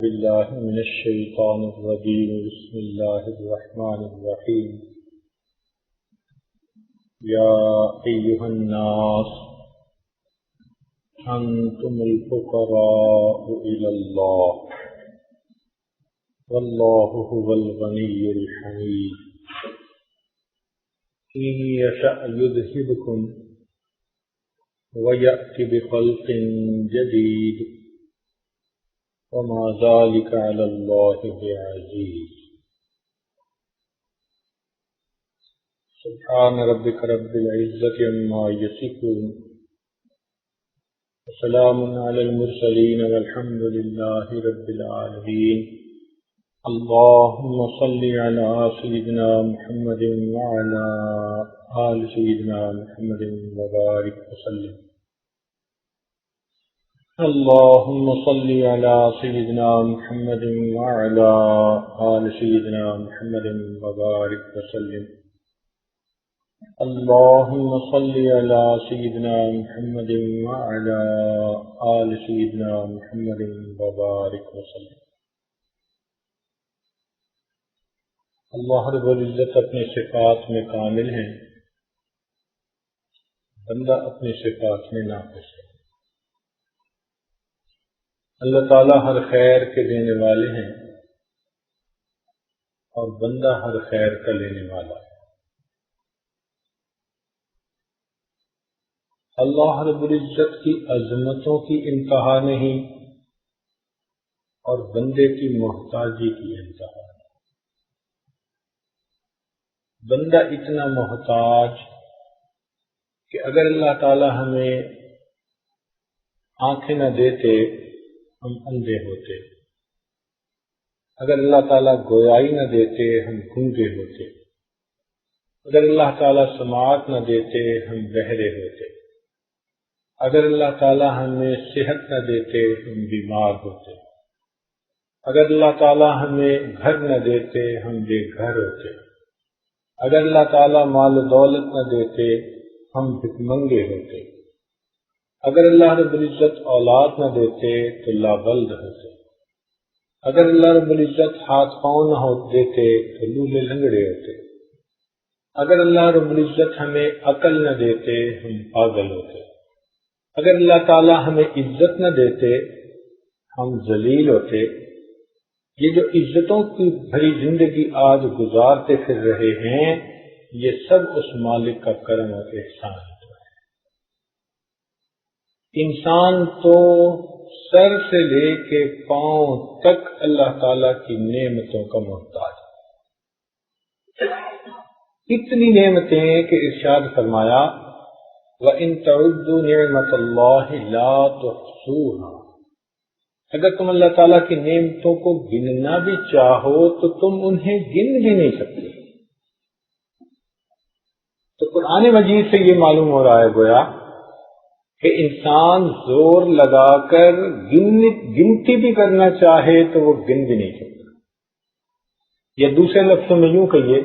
بالله من الشيطان الرجيم. بسم الله الرحمن الرحيم. يا أيها الناس أنتم الفقراء إلى الله والله هو الغني الحميد. إن يشأ يذهبكم ويأتي بخلق جديد وما ذلك على الله بعزيز. سبحان ربك رب العزة عما يصفون وسلام على المرسلين والحمد لله رب العالمين. اللهم صل على سيدنا محمد وعلى آل سيدنا محمد وبارك وسلم. اللهم صل على سيدنا محمد وعلى آل سيدنا محمد وبارك وسلم. اللهم صل على سيدنا محمد وعلى آل سيدنا محمد وبارك وسلم. اللہ رب العزت اپنی صفات میں کامل ہیں، بندہ اپنی صفات میں ناقص ہے. اللہ تعالیٰ ہر خیر کے دینے والے ہیں اور بندہ ہر خیر کا لینے والا ہے. اللہ رب العزت کی عظمتوں کی انتہا نہیں اور بندے کی محتاجی کی انتہا نہیں. بندہ اتنا محتاج کہ اگر اللہ تعالی ہمیں آنکھیں نہ دیتے ہم اندھے ہوتے، اگر اللہ تعالیٰ گویائی نہ دیتے ہم گونگے ہوتے، اگر اللہ تعالیٰ سماعت نہ دیتے ہم بہرے ہوتے، اگر اللہ تعالیٰ ہمیں صحت نہ دیتے ہم بیمار ہوتے، اگر اللہ تعالیٰ ہمیں گھر نہ دیتے ہم بے گھر ہوتے، اگر اللہ تعالیٰ مال و دولت نہ دیتے ہم بھکمنگے ہوتے، اگر اللہ رب العزت اولاد نہ دیتے تو لابلد ہوتے، اگر اللہ رب العزت ہاتھ پاؤں نہ دیتے تو لولے لنگڑے ہوتے، اگر اللہ رب العزت ہمیں عقل نہ دیتے ہم پاگل ہوتے، اگر اللہ تعالیٰ ہمیں عزت نہ دیتے ہم ذلیل ہوتے. یہ جو عزتوں کی بھری زندگی آج گزارتے پھر رہے ہیں یہ سب اس مالک کا کرم اور احسان ہے. انسان تو سر سے لے کے پاؤں تک اللہ تعالی کی نعمتوں کا محتاج ہے. اتنی نعمتیں کہ ارشاد فرمایا وَإِن تَعُدُّوا نِعْمَةَ اللَّهِ لَا تُحْصُوهَا. اگر تم اللہ تعالیٰ کی نعمتوں کو گننا بھی چاہو تو تم انہیں گن بھی نہیں سکتے. تو قرآن مجید سے یہ معلوم ہو رہا ہے گویا کہ انسان زور لگا کر گنتی بھی کرنا چاہے تو وہ گن بھی نہیں سکتا. یا دوسرے لفظوں میں یوں کہیے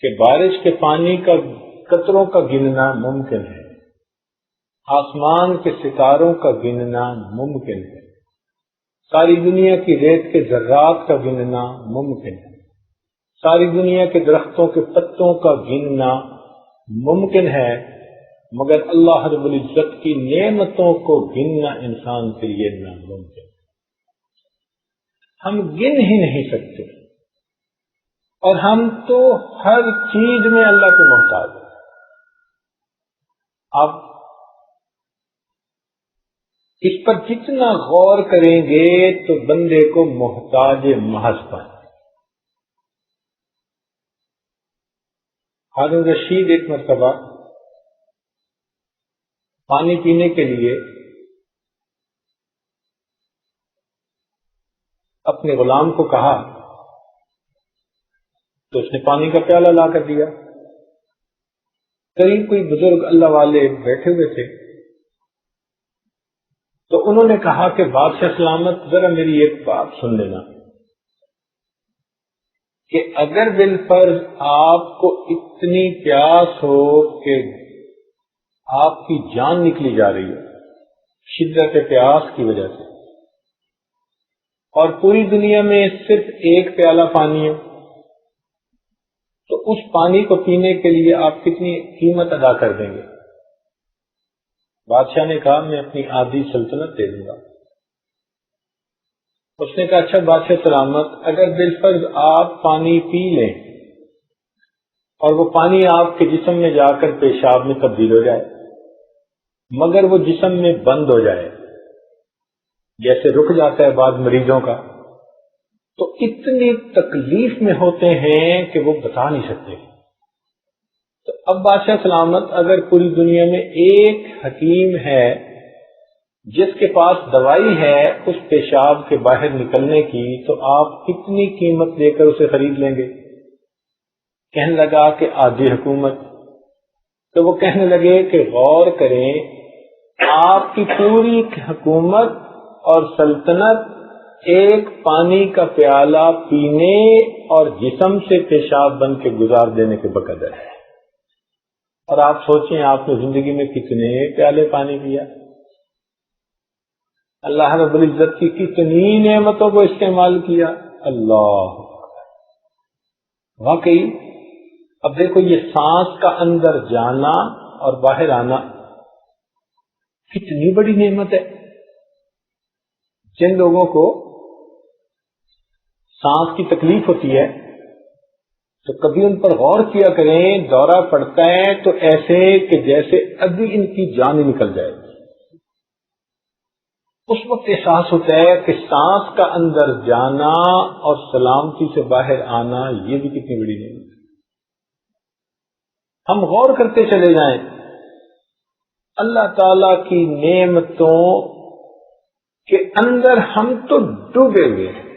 کہ بارش کے پانی کا قطروں کا گننا ممکن ہے، آسمان کے ستاروں کا گننا ممکن ہے، ساری دنیا کی ریت کے ذرات کا گننا ممکن ہے، ساری دنیا کے درختوں کے پتوں کا گننا ممکن ہے، مگر اللہ رب العزت کی نعمتوں کو گننا انسان کے لیے ناممکن ہے. ہم گن ہی نہیں سکتے اور ہم تو ہر چیز میں اللہ کے محتاج ہیں. آپ اس پر جتنا غور کریں گے تو بندے کو محتاج محض پائیں. ہارون رشید ایک مرتبہ پانی پینے کے لیے اپنے غلام کو کہا تو اس نے پانی کا پیالہ لا کر دیا. قریب کوئی بزرگ اللہ والے بیٹھے ہوئے تھے تو انہوں نے کہا کہ بادشاہ سلامت ذرا میری ایک بات سن لینا کہ اگر بالفرض آپ کو اتنی پیاس ہو کہ آپ کی جان نکلی جا رہی ہے شدت پیاس کی وجہ سے، اور پوری دنیا میں صرف ایک پیالہ پانی ہے، تو اس پانی کو پینے کے لیے آپ کتنی قیمت ادا کر دیں گے؟ بادشاہ نے کہا میں اپنی آدھی سلطنت دے دوں گا۔ اس نے کہا اچھا بادشاہ سلامت، اگر بالفرض آپ پانی پی لیں اور وہ پانی آپ کے جسم میں جا کر پیشاب میں تبدیل ہو جائے، مگر وہ جسم میں بند ہو جائے، جیسے رک جاتا ہے بعض مریضوں کا، تو اتنی تکلیف میں ہوتے ہیں کہ وہ بتا نہیں سکتے۔ تو اب بادشاہ سلامت اگر پوری دنیا میں ایک حکیم ہے جس کے پاس دوائی ہے اس پیشاب کے باہر نکلنے کی، تو آپ کتنی قیمت دے کر اسے خرید لیں گے؟ کہنے لگا کہ آدھی حکومت۔ تو وہ کہنے لگے کہ غور کریں، آپ کی پوری حکومت اور سلطنت ایک پانی کا پیالہ پینے اور جسم سے پیشاب بن کے گزار دینے کے بقدر ہے، اور آپ سوچیں آپ نے زندگی میں کتنے پیالے پانی پیا، اللہ رب العزت کی کتنی نعمتوں کو استعمال کیا۔ اللہ واقعی اب دیکھو یہ سانس کا اندر جانا اور باہر آنا کتنی بڑی نعمت ہے۔ جن لوگوں کو سانس کی تکلیف ہوتی ہے تو کبھی ان پر غور کیا کریں، دورہ پڑتا ہے تو ایسے کہ جیسے ابھی ان کی جان ہی نکل جائے، اس وقت احساس ہوتا ہے کہ سانس کا اندر جانا اور سلامتی سے باہر آنا یہ بھی کتنی بڑی نعمت ہے۔ ہم غور کرتے چلے جائیں، اللہ تعالی کی نعمتوں کے اندر ہم تو ڈوبے ہوئے ہیں،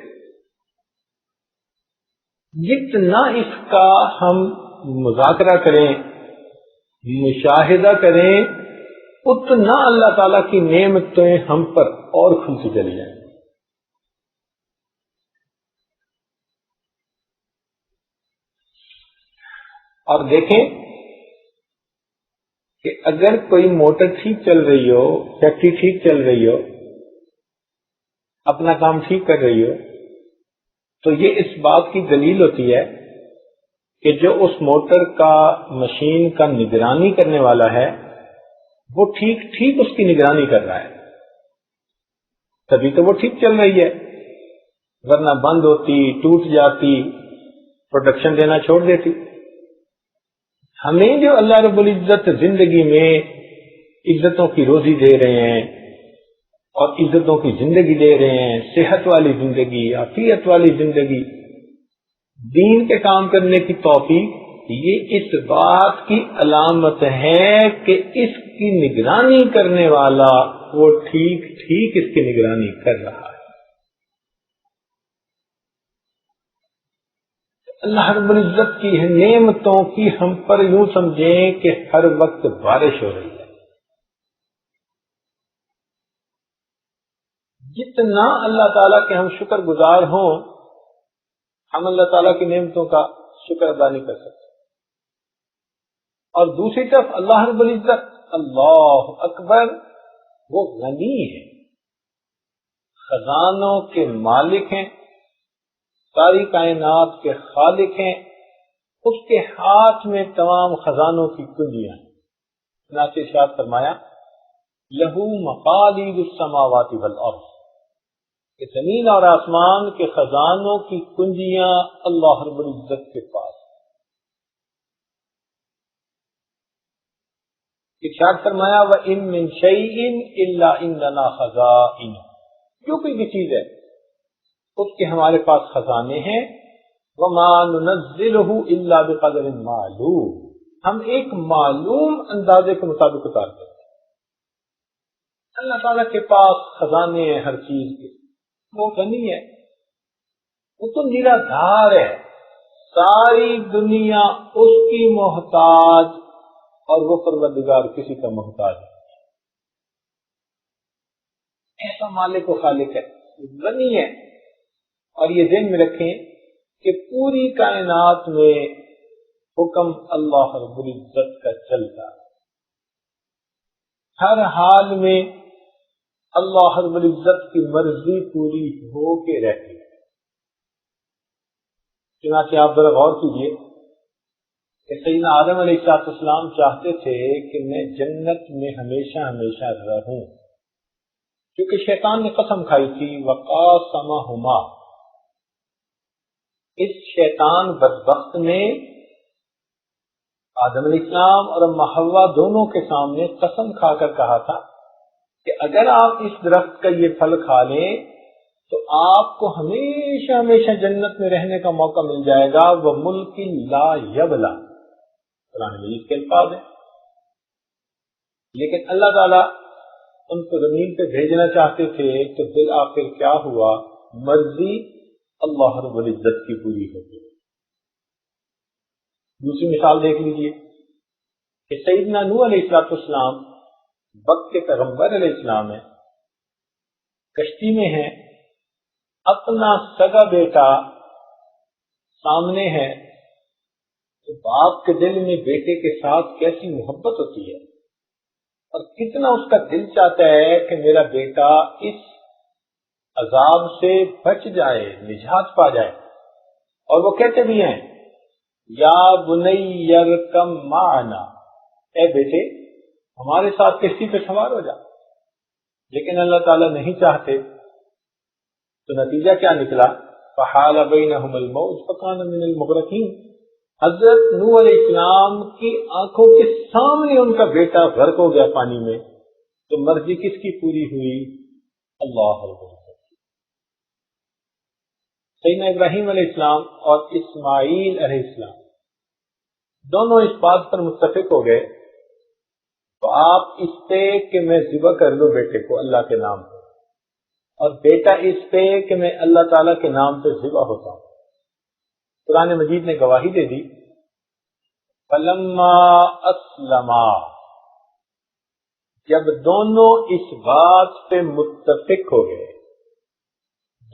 جتنا اس کا ہم مذاکرہ کریں، مشاہدہ کریں، اتنا اللہ تعالی کی نعمتیں ہم پر اور کھلتی چلی جائیں۔ اور دیکھیں کہ اگر کوئی موٹر ٹھیک چل رہی ہو، فیکٹری ٹھیک چل رہی ہو، اپنا کام ٹھیک کر رہی ہو، تو یہ اس بات کی دلیل ہوتی ہے کہ جو اس موٹر کا مشین کا نگرانی کرنے والا ہے وہ ٹھیک ٹھیک اس کی نگرانی کر رہا ہے، تبھی تو وہ ٹھیک چل رہی ہے، ورنہ بند ہوتی، ٹوٹ جاتی، پروڈکشن دینا چھوڑ دیتی۔ ہمیں جو اللہ رب العزت زندگی میں عزتوں کی روزی دے رہے ہیں اور عزتوں کی زندگی دے رہے ہیں، صحت والی زندگی، عافیت والی زندگی، دین کے کام کرنے کی توفیق، یہ اس بات کی علامت ہے کہ اس کی نگرانی کرنے والا وہ ٹھیک ٹھیک اس کی نگرانی کر رہا ہے۔ اللہ رب العزت کی نعمتوں کی ہم پر یوں سمجھیں کہ ہر وقت بارش ہو رہی ہے۔ جتنا اللہ تعالیٰ کے ہم شکر گزار ہوں، ہم اللہ تعالیٰ کی نعمتوں کا شکر ادا نہیں کر سکتے۔ اور دوسری طرف اللہ رب العزت، اللہ اکبر، وہ غنی ہے، خزانوں کے مالک ہیں، ساری کائنات کے خالق ہیں، اس کے ہاتھ میں تمام خزانوں کی کنجیاں ہیں۔ چنانچہ ارشاد فرمایا لہو مقالید السماوات والارض، کہ زمین اور آسمان کے خزانوں کی کنجیاں اللہ رب العزت کے پاس۔ ارشاد فرمایا وَإِن مِّن شَيْءٍ إِلَّا عِندَنَا خَزَائِنُهُ، جو کوئی بھی چیز ہے اس کے ہمارے پاس خزانے ہیں۔ وَمَا نُنَزِّلُهُ إِلَّا بِقَدْرٍ مَّعْلُومٍ، ہم ایک معلوم اندازے کے مطابق اتارتے ہیں۔ اللہ تعالیٰ کے پاس خزانے ہیں ہر چیز کے، وہ غنی ہے، وہ تو نیلا دھار ہے، ساری دنیا اس کی محتاج اور وہ پروردگار کسی کا محتاج ہے۔ ایسا مالک و خالق ہے، غنی ہے۔ اور یہ ذہن میں رکھیں کہ پوری کائنات میں حکم اللہ رب العزت کا چلتا، ہر حال میں اللہ رب العزت کی مرضی پوری ہو کے رہتی ہے۔ چنانچہ آپ ذرا غور کیجیے کہ سیدنا آدم علیہ السلام چاہتے تھے کہ میں جنت میں ہمیشہ ہمیشہ رہوں، کیونکہ شیطان نے قسم کھائی تھی وقاسمہما، اس شیطان بدبخت نے آدم علیہ السلام اور اما حوا دونوں کے سامنے قسم کھا کر کہا تھا کہ اگر آپ اس درخت کا یہ پھل کھا لیں تو آپ کو ہمیشہ ہمیشہ جنت میں رہنے کا موقع مل جائے گا، وہ ملک لا یبلا، قرآن مجید کے الفاظ ہیں۔ لیکن اللہ تعالیٰ ان کو زمین پہ بھیجنا چاہتے تھے تو بالآخر کیا ہوا؟ مرضی اللہ رب العزت کی پوری ہوگی۔ دوسری مثال دیکھ لیجیے کہ سیدنا نوح علیہ السلام وقت کے پیغمبر علیہ السلام ہیں، کشتی میں ہیں، اپنا سگا بیٹا سامنے ہے، تو باپ کے دل میں بیٹے کے ساتھ کیسی محبت ہوتی ہے اور کتنا اس کا دل چاہتا ہے کہ میرا بیٹا اس عذاب سے بچ جائے، نجات پا جائے، اور وہ کہتے بھی ہیں یا بنی ارکم معنا، اے بیٹے ہمارے ساتھ کشتی پہ سوار ہو جا۔ لیکن اللہ تعالیٰ نہیں چاہتے، تو نتیجہ کیا نکلا؟ فحال بینہم الموج فکان من المغرقین، حضرت نوح علیہ السلام کی آنکھوں کے سامنے ان کا بیٹا غرق ہو گیا پانی میں، تو مرضی کس کی پوری ہوئی؟ اللہ رب العزت۔ سیدنا ابراہیم علیہ السلام اور اسماعیل علیہ السلام دونوں اس بات پر متفق ہو گئے، تو آپ اس پہ کہ میں ذبح کر لوں بیٹے کو اللہ کے نام پہ، اور بیٹا اس پہ کہ میں اللہ تعالیٰ کے نام پہ ذبح ہوتا ہوں۔ قرآن مجید نے گواہی دے دی فلما اسلما، جب دونوں اس بات پہ متفق ہو گئے،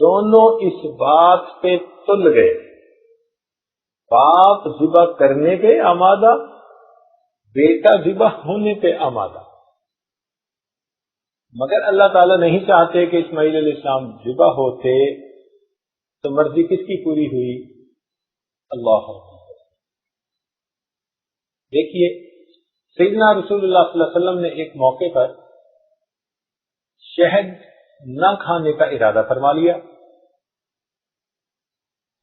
دونوں اس بات پہ تل گئے، باپ ذبح کرنے پہ آمادہ، بیٹا ذبح ہونے پہ آمادہ، مگر اللہ تعالیٰ نہیں چاہتے کہ اسماعیل علیہ السلام ذبح ہوتے، تو مرضی کس کی پوری ہوئی؟ اللہ۔ دیکھیے سیدنا رسول اللہ صلی اللہ علیہ وسلم نے ایک موقع پر شہد نہ کھانے کا ارادہ فرما لیا،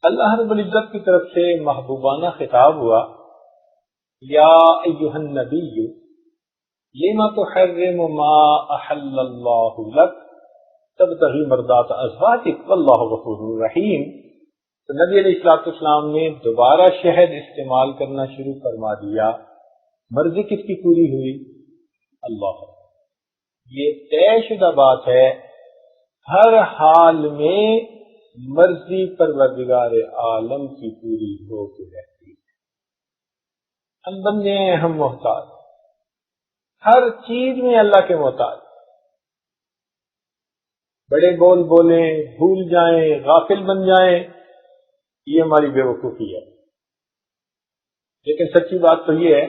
اللہ رب العزت کی طرف سے محبوبانہ خطاب ہوا یا ایھا النبی لما تحرم ما احل اللہ لک تبتغی مرضات ازواجک واللہ غفور رحیم۔ تو نبی علیہ السلام نے دوبارہ شہد استعمال کرنا شروع فرما دیا، مرضی کس کی پوری ہوئی؟ اللہ۔ یہ طے شدہ بات ہے، ہر حال میں مرضی پروردگار عالم کی پوری ہو کے رہتی ہے۔ ہم بندے ہیں، ہم محتاج، ہر چیز میں اللہ کے محتاج، بڑے بول بولیں، بھول جائیں، غافل بن جائیں، یہ ہماری بے وقوفی ہے۔ لیکن سچی بات تو یہ ہے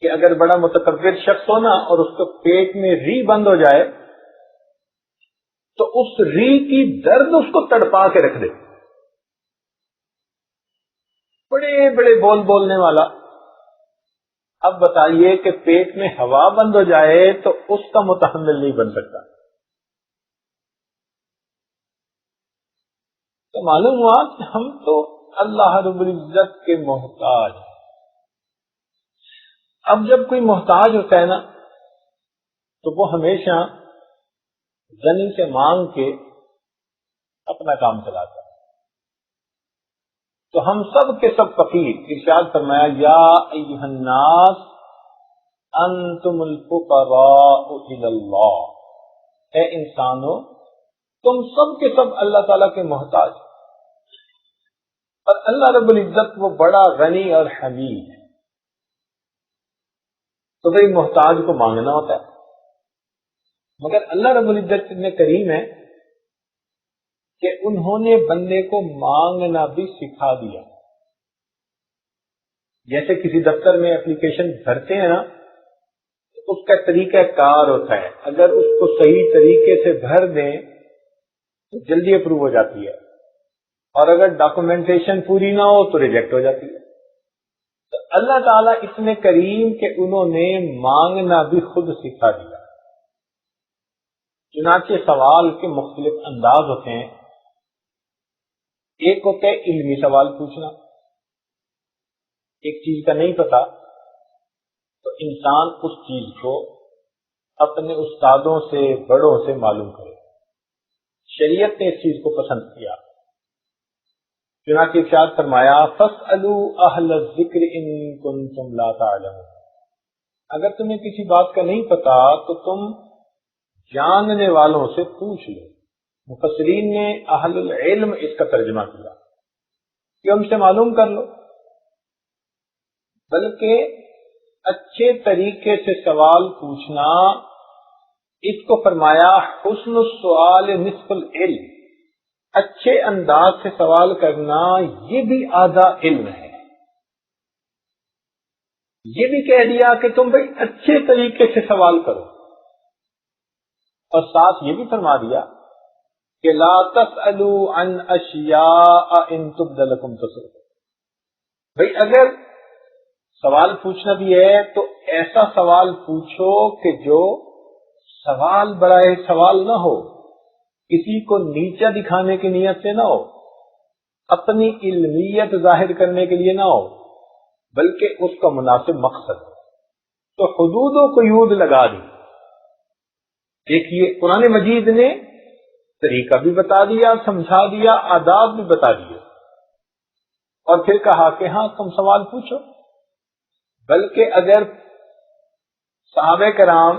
کہ اگر بڑا متکبر شخص ہو نا اور اس کو پیٹ میں ری بند ہو جائے تو اس ری کی درد اس کو تڑپا کے رکھ دے۔ بڑے بڑے بول بولنے والا، اب بتائیے کہ پیٹ میں ہوا بند ہو جائے تو اس کا متحمل نہیں بن سکتا۔ تو معلوم ہوا کہ ہم تو اللہ رب العزت کے محتاج ہیں۔ اب جب کوئی محتاج ہوتا ہے نا تو وہ ہمیشہ غنی سے مانگ کے اپنا کام چلاتا ہے۔ تو ہم سب کے سب فقیر، ارشاد فرمایا یا ایھا الناس انتم الفقراء الی اللہ، اے انسانو تم سب کے سب اللہ تعالیٰ کے محتاج، اور اللہ رب العزت وہ بڑا غنی اور حمید ہے۔ تو بھئی محتاج کو مانگنا ہوتا ہے، مگر اللہ رب العزت اتنے کریم ہے کہ انہوں نے بندے کو مانگنا بھی سکھا دیا۔ جیسے کسی دفتر میں اپلیکیشن بھرتے ہیں نا، اس کا طریقہ کار ہوتا ہے، اگر اس کو صحیح طریقے سے بھر دیں تو جلدی اپروو ہو جاتی ہے، اور اگر ڈاکومنٹیشن پوری نہ ہو تو ریجیکٹ ہو جاتی ہے۔ تو اللہ تعالیٰ اتنے کریم کہ انہوں نے مانگنا بھی خود سکھا دیا۔ چنانچہ سوال کے مختلف انداز ہوتے ہیں۔ ایک ہوتا ہے علمی سوال پوچھنا، ایک چیز کا نہیں پتا تو انسان اس چیز کو اپنے استادوں سے، بڑوں سے معلوم کرے۔ شریعت نے اس چیز کو پسند کیا، چنانچہ ارشاد فرمایا فَاسْأَلُوا أَهْلَ الذِّكْرِ إِن كُنتُمْ لَا تَعْلَمُونَ، اگر تمہیں کسی بات کا نہیں پتا تو تم جاننے والوں سے پوچھ لو۔ مفسرین نے اہل العلم اس کا ترجمہ کیا کہ ان سے معلوم کر لو، بلکہ اچھے طریقے سے سوال پوچھنا، اس کو فرمایا حسن السؤال نصف العلم، اچھے انداز سے سوال کرنا یہ بھی آدھا علم ہے۔ یہ بھی کہہ دیا کہ تم بھئی اچھے طریقے سے سوال کرو، اور ساتھ یہ بھی فرما دیا کہ لا تسألوا عن اشیاء ان تبد لکم تسؤکم، بھئی اگر سوال پوچھنا بھی ہے تو ایسا سوال پوچھو کہ جو سوال برائے سوال نہ ہو، کسی کو نیچا دکھانے کی نیت سے نہ ہو، اپنی علمیت ظاہر کرنے کے لیے نہ ہو، بلکہ اس کا مناسب مقصد ہو۔ تو حدود و قیود لگا دی۔ دیکھیے قرآن مجید نے طریقہ بھی بتا دیا، سمجھا دیا، آداب بھی بتا دیے، اور پھر کہا کہ ہاں تم سوال پوچھو۔ بلکہ اگر صحابہ کرام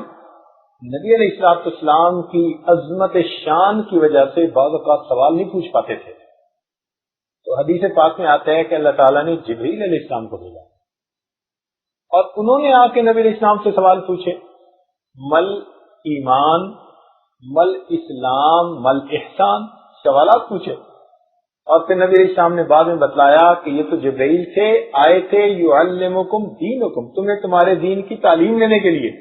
نبی علیہ الصلوۃ والسلام کی عظمت شان کی وجہ سے بعض اوقات سوال نہیں پوچھ پاتے تھے، تو حدیث پاک میں آتا ہے کہ اللہ تعالیٰ نے جبریل علیہ السلام کو بھیجا، اور انہوں نے آ کے نبی علیہ السلام سے سوال پوچھے، مل ایمان، مل اسلام، مل احسان، سوالات پوچھے، اور پھر نبی علیہ السلام نے بعد میں بتلایا کہ یہ تو جبرائیل تھے، آئے تھے یعلمکم دینکم، تمہیں تمہارے دین کی تعلیم لینے کے لیے۔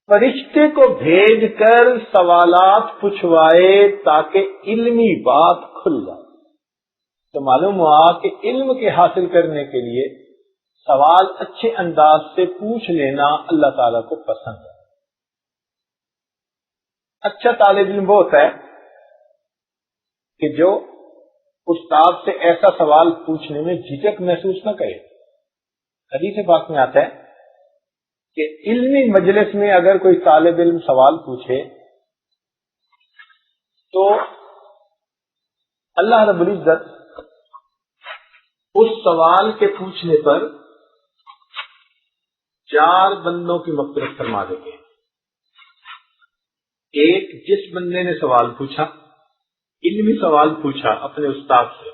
فرشتے کو بھیج کر سوالات پوچھوائے تاکہ علمی بات کھل جائے۔ تو معلوم ہوا کہ علم کے حاصل کرنے کے لیے سوال اچھے انداز سے پوچھ لینا اللہ تعالیٰ کو پسند ہے۔ اچھا طالب علم وہ ہوتا ہے کہ جو استاد سے ایسا سوال پوچھنے میں جھجک محسوس نہ کرے۔ حدیث پاک میں آتا ہے کہ علمی مجلس میں اگر کوئی طالب علم سوال پوچھے تو اللہ رب العزت اس سوال کے پوچھنے پر 4 بندوں کی مغفرت فرما دیتے ہیں۔ ایک، جس بندے نے سوال پوچھا، علمی سوال پوچھا اپنے استاد سے،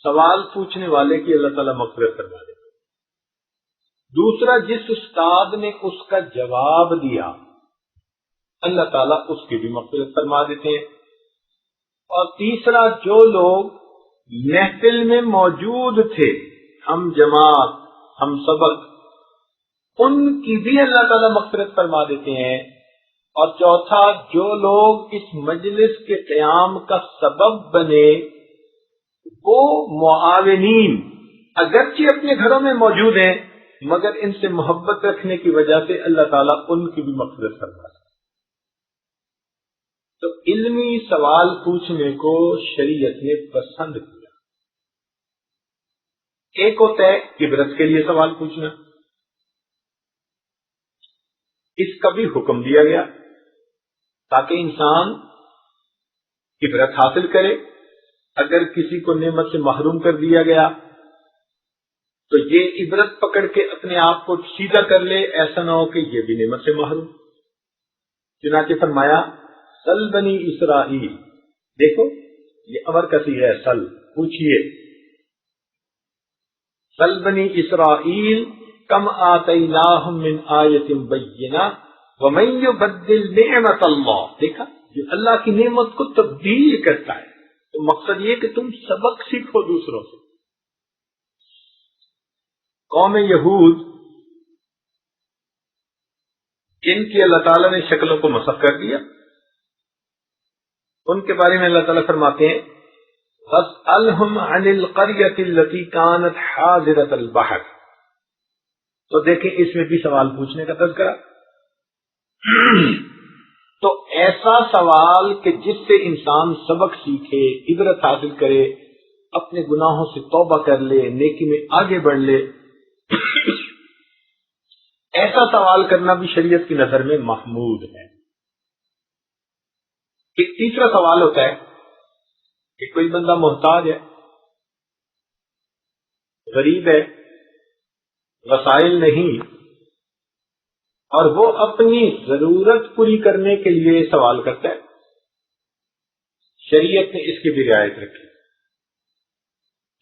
سوال پوچھنے والے کی اللہ تعالیٰ مغفرت فرما دیتے ہیں۔ دوسرا، جس استاد نے اس کا جواب دیا، اللہ تعالیٰ اس کی بھی مغفرت فرما دیتے ہیں۔ اور تیسرا، جو لوگ محفل میں موجود تھے، ہم جماعت، ہم سبق، ان کی بھی اللہ تعالیٰ مغفرت فرما دیتے ہیں۔ اور چوتھا، جو لوگ اس مجلس کے قیام کا سبب بنے، وہ معاونین اگرچہ اپنے گھروں میں موجود ہیں مگر ان سے محبت رکھنے کی وجہ سے اللہ تعالیٰ ان کی بھی مغفرت فرما دیتے ہیں۔ تو علمی سوال پوچھنے کو شریعت نے پسند کیا۔ ایک ہوتا ہے عبرت کے لیے سوال پوچھنا، اس کا بھی حکم دیا گیا تاکہ انسان عبرت حاصل کرے۔ اگر کسی کو نعمت سے محروم کر دیا گیا تو یہ عبرت پکڑ کے اپنے آپ کو سیدھا کر لے، ایسا نہ ہو کہ یہ بھی نعمت سے محروم۔ چنانچہ فرمایا سل بنی اسرائیل، دیکھو یہ امر کا صیغہ ہے، سل، پوچھئے، سل بنی اسرائیل کم آتیناہم من آیت بینہ ومن یبدل نعمت اللہ، دیکھا جو اللہ کی نعمت کو تبدیل کرتا ہے۔ تو مقصد یہ کہ تم سبق سیکھو دوسروں سے۔ قوم یہود جن کی اللہ تعالیٰ نے شکلوں کو مسخ کر دیا، ان کے بارے میں اللہ تعالیٰ فرماتے ہیں فَاسْأَلْهُمْ عَنِ الْقَرْيَةِ الَّتِي كَانَتْ حَاضِرَةَ الْبَحْرِ۔ تو دیکھیں اس میں بھی سوال پوچھنے کا تذکرہ، تو ایسا سوال کہ جس سے انسان سبق سیکھے، عبرت حاصل کرے، اپنے گناہوں سے توبہ کر لے، نیکی میں آگے بڑھ لے، ایسا سوال کرنا بھی شریعت کی نظر میں محمود ہے۔ ایک تیسرا سوال ہوتا ہے کہ کوئی بندہ محتاج ہے، غریب ہے، وسائل نہیں، اور وہ اپنی ضرورت پوری کرنے کے لیے سوال کرتا ہے، شریعت نے اس کی بھی رعایت رکھی،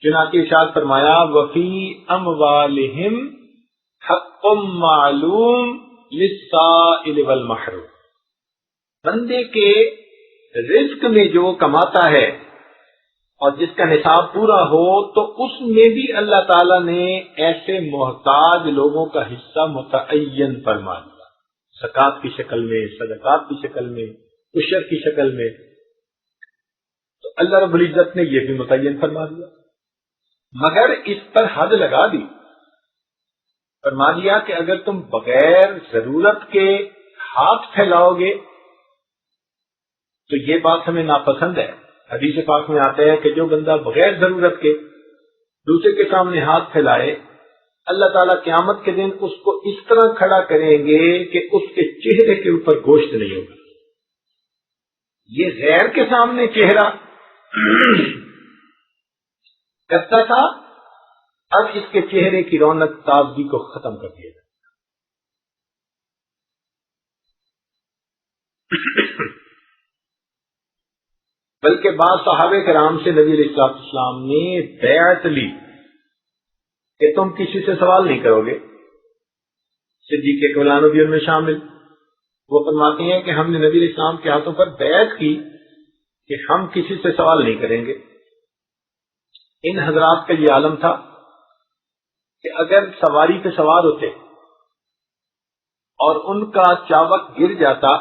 چنانچہ ارشاد فرمایا وفی اموالہم حق معلوم للسائل والمحروم، بندے کے رزق میں جو کماتا ہے اور جس کا نصاب پورا ہو تو اس میں بھی اللہ تعالیٰ نے ایسے محتاج لوگوں کا حصہ متعین فرما دیا، زکوٰۃ کی شکل میں، صدقات کی شکل میں، عشر کی شکل میں، تو اللہ رب العزت نے یہ بھی متعین فرما دیا، مگر اس پر حد لگا دی، فرما دیا کہ اگر تم بغیر ضرورت کے ہاتھ پھیلاؤ گے تو یہ بات ہمیں ناپسند ہے۔ حدیث پاک میں آتا ہے کہ جو بندہ بغیر ضرورت کے دوسرے کے سامنے ہاتھ پھیلائے، اللہ تعالیٰ قیامت کے دن اس کو اس طرح کھڑا کریں گے کہ اس کے چہرے کے اوپر گوشت نہیں ہوگا۔ یہ غیر کے سامنے چہرہ کرتا تھا، اب اس کے چہرے کی رونق تازگی کو ختم کر دیا جائے۔ بلکہ بعض صحابہ کرام سے نبی علیہ السلام نے بیعت لی کہ تم کسی سے سوال نہیں کرو گے، صدیق اکبر بھی ان میں شامل، وہ فرماتے ہیں کہ ہم نے نبی علیہ السلام کے ہاتھوں پر بیعت کی کہ ہم کسی سے سوال نہیں کریں گے۔ ان حضرات کا یہ عالم تھا کہ اگر سواری پہ سوار ہوتے اور ان کا چاوک گر جاتا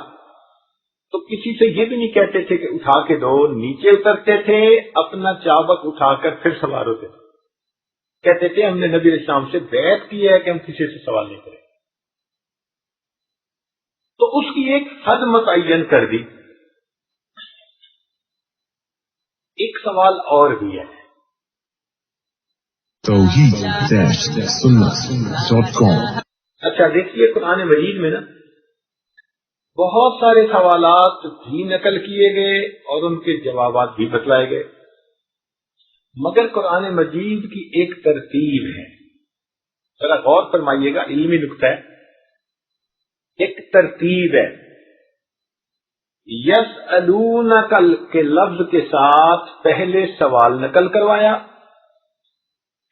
تو کسی سے یہ بھی نہیں کہتے تھے کہ اٹھا کے دو، نیچے اترتے تھے، اپنا چاوک اٹھا کر پھر سوار ہوتے تھے، کہتے تھے ہم نے نبی علیہ السلام سے بیعت کی ہے کہ ہم کسی سے سوال نہیں کریں۔ تو اس کی ایک حد متعین کر دی۔ ایک سوال اور بھی ہے، توحید-سنت.com۔ اچھا دیکھیے قرآن مجید میں نا بہت سارے سوالات بھی نقل کیے گئے اور ان کے جوابات بھی بتلائے گئے، مگر قرآن مجید کی ایک ترتیب ہے، ذرا غور فرمائیے گا، علمی نکتہ ہے، ایک ترتیب ہے۔ یسألونک کے لفظ کے ساتھ پہلے سوال نقل کروایا،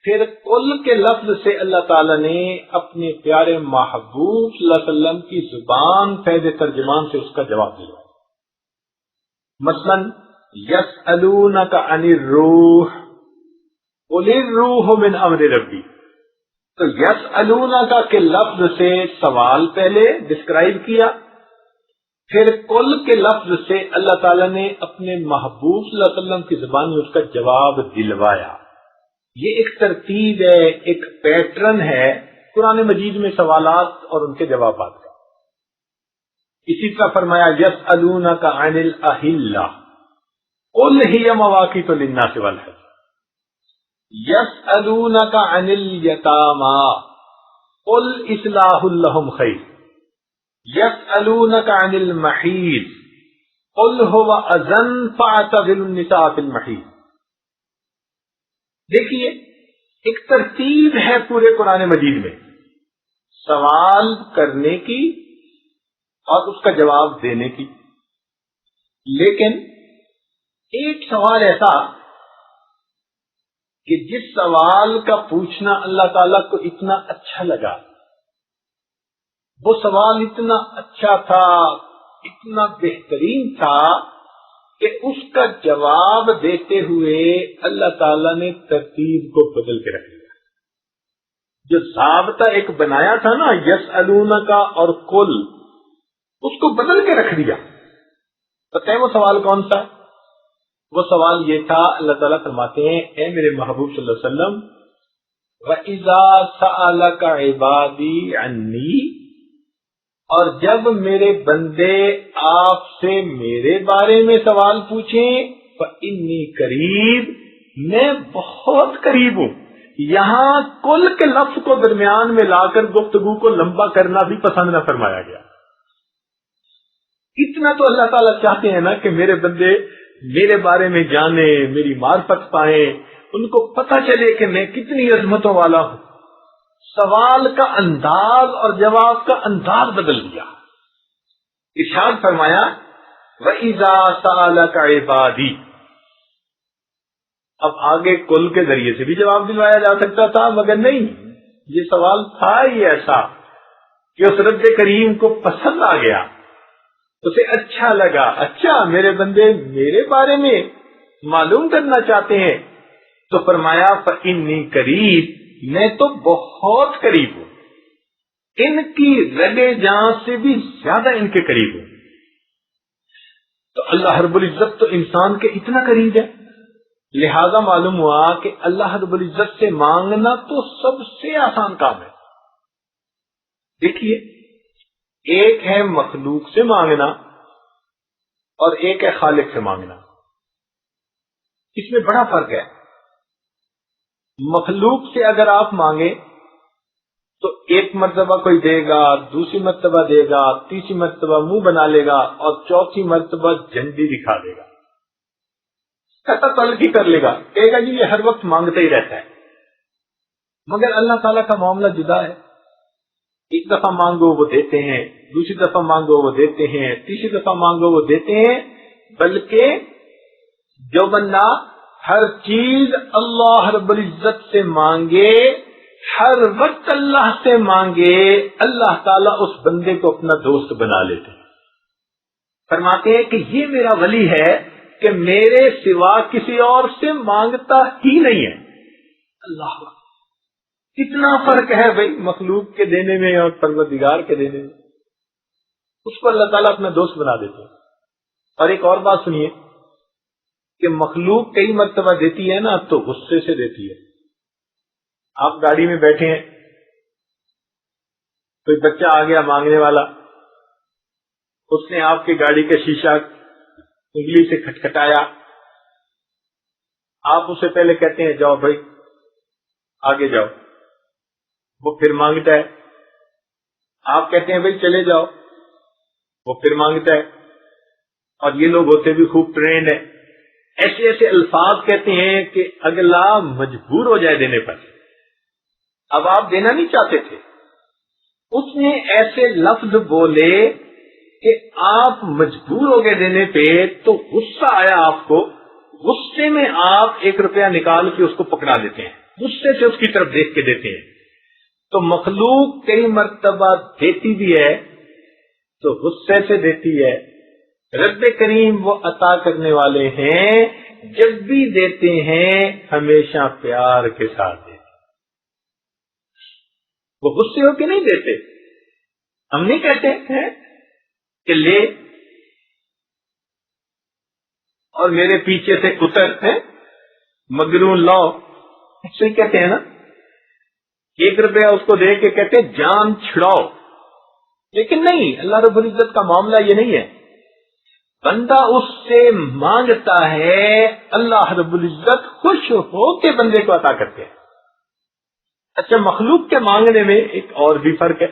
پھر قل کے لفظ سے اللہ تعالیٰ نے اپنے پیارے محبوب صلی اللہ علیہ وسلم کی زبان فیض ترجمان سے اس کا جواب دیا۔ مثلا یسألونک عن الروح قل الروح من امر ربی، تو یسألونک کے لفظ سے سوال پہلے ڈسکرائب کیا، پھر قل کے لفظ سے اللہ تعالیٰ نے اپنے محبوب صلی اللہ علیہ وسلم کی زبان میں اس کا جواب دلوایا۔ یہ ایک ترتیب ہے، ایک پیٹرن ہے قرآن مجید میں سوالات اور ان کے جوابات کا۔ اسی طرح فرمایا یسألونک عن الاہلہ قل ہی مواقیت للناس والحج، یسألونک عن الیتامی قل اصلاح لہم خیر، یسألونک عن المحیض قل هو اذن فاعتزلوا النساء فی المحیض۔ دیکھیے ایک ترتیب ہے پورے قرآن مجید میں سوال کرنے کی اور اس کا جواب دینے کی، لیکن ایک سوال ایسا کہ جس سوال کا پوچھنا اللہ تعالیٰ کو اتنا اچھا لگا، وہ سوال اتنا اچھا تھا، اتنا بہترین تھا کہ اس کا جواب دیتے ہوئے اللہ تعالیٰ نے ترتیب کو بدل کے رکھ دیا۔ جو ضابطہ ایک بنایا تھا نا یسألونک اور قل، اس کو بدل کے رکھ دیا. پتہ ہے وہ سوال کون سا؟ وہ سوال یہ تھا، اللہ تعالیٰ فرماتے ہیں اے میرے محبوب صلی اللہ علیہ وسلم وَإِذَا سَأَلَكَ عِبَادِي عَنِّي، اور جب میرے بندے آپ سے میرے بارے میں سوال پوچھیں فَإِنِّي قریب، میں بہت قریب ہوں. یہاں کل کے لفظ کو درمیان میں لا کر گفتگو کو لمبا کرنا بھی پسند نہ فرمایا گیا. اتنا تو اللہ تعالیٰ چاہتے ہیں نا کہ میرے بندے میرے بارے میں جانیں، میری معرفت پائیں، ان کو پتہ چلے کہ میں کتنی عظمتوں والا ہوں. سوال کا انداز اور جواب کا انداز بدل دیا. ارشاد فرمایا وَإِذَا سَأَلَكَ عِبَادِي. اب آگے کل کے ذریعے سے بھی جواب دلوایا جا سکتا تھا، مگر نہیں، یہ سوال تھا ہی ایسا کہ اس رب کریم کو پسند آ گیا، اسے اچھا لگا. اچھا میرے بندے میرے بارے میں معلوم کرنا چاہتے ہیں، تو فرمایا فَإِنِّي قریب، میں تو بہت قریب ہوں، ان کی رگے جان سے بھی زیادہ ان کے قریب ہوں. تو اللہ رب العزت تو انسان کے اتنا قریب ہے، لہذا معلوم ہوا کہ اللہ رب العزت سے مانگنا تو سب سے آسان کام ہے. دیکھیے، ایک ہے مخلوق سے مانگنا اور ایک ہے خالق سے مانگنا. اس میں بڑا فرق ہے. مخلوق سے اگر آپ مانگیں تو ایک مرتبہ کوئی دے گا، دوسری مرتبہ دے گا، تیسری مرتبہ منہ بنا لے گا اور چوتھی مرتبہ جھنڈی دکھا دے گا، تلقی کر لے گا، کہے گا جی یہ ہر وقت مانگتا ہی رہتا ہے. مگر اللہ تعالیٰ کا معاملہ جدا ہے. ایک دفعہ مانگو وہ دیتے ہیں، دوسری دفعہ مانگو وہ دیتے ہیں، تیسری دفعہ مانگو وہ دیتے ہیں. بلکہ جو بندہ ہر چیز اللہ رب العزت سے مانگے، ہر وقت اللہ سے مانگے، اللہ تعالیٰ اس بندے کو اپنا دوست بنا لیتے ہیں. فرماتے ہیں کہ یہ میرا ولی ہے کہ میرے سوا کسی اور سے مانگتا ہی نہیں ہے. اللہ کتنا فرق ہے بھائی مخلوق کے دینے میں اور پروردگار کے دینے میں. اس کو اللہ تعالیٰ اپنا دوست بنا دیتے ہیں. اور ایک اور بات سنیے کہ مخلوق کئی مرتبہ دیتی ہے نا تو غصے سے دیتی ہے. آپ گاڑی میں بیٹھے ہیں، کوئی بچہ آ گیا مانگنے والا، اس نے آپ کی گاڑی کا شیشہ انگلی سے کھٹکھٹایا. آپ اسے پہلے کہتے ہیں جاؤ بھائی آگے جاؤ، وہ پھر مانگتا ہے. آپ کہتے ہیں بھائی چلے جاؤ، وہ پھر مانگتا ہے. اور یہ لوگ ہوتے بھی خوب ٹرینڈ ہیں، ایسے ایسے الفاظ کہتے ہیں کہ اگلا مجبور ہو جائے دینے پر. اب آپ دینا نہیں چاہتے تھے، اس نے ایسے لفظ بولے کہ آپ مجبور ہو گئے دینے پہ، تو غصہ آیا آپ کو. غصے میں آپ 1 روپیہ نکال کے اس کو پکڑا دیتے ہیں، غصے سے اس کی طرف دیکھ کے دیتے ہیں. تو مخلوق کئی مرتبہ دیتی بھی ہے تو غصے سے دیتی ہے. رب کریم وہ عطا کرنے والے ہیں، جب بھی دیتے ہیں ہمیشہ پیار کے ساتھ دیتے. وہ غصے ہو کے نہیں دیتے. ہم نہیں کہتے ہیں کہ لے اور میرے پیچھے سے اتر ہے مگرون لاؤ، ایسے ہی کہتے ہیں نا. 1 روپیہ اس کو دے کے کہتے ہیں جان چھڑاؤ. لیکن نہیں، اللہ رب العزت کا معاملہ یہ نہیں ہے. بندہ اس سے مانگتا ہے، اللہ رب العزت خوش ہو کے بندے کو عطا کرتے ہیں. اچھا، مخلوق کے مانگنے میں ایک اور بھی فرق ہے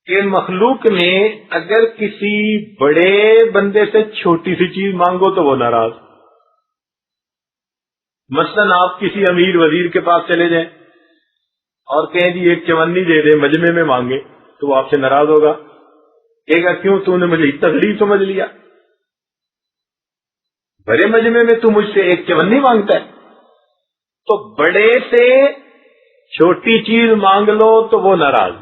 کہ مخلوق میں اگر کسی بڑے بندے سے چھوٹی سی چیز مانگو تو وہ ناراض. مثلا آپ کسی امیر وزیر کے پاس چلے جائیں اور کہیں جی 1 چونی دے دے، مجمع میں مانگے، تو وہ آپ سے ناراض ہوگا، کہے گا کیوں تو نے مجھے اتنا غریب سمجھ لیا، بڑے مجمع میں تو مجھ سے 1 چونی مانگتا ہے. تو بڑے سے چھوٹی چیز مانگ لو تو وہ ناراض،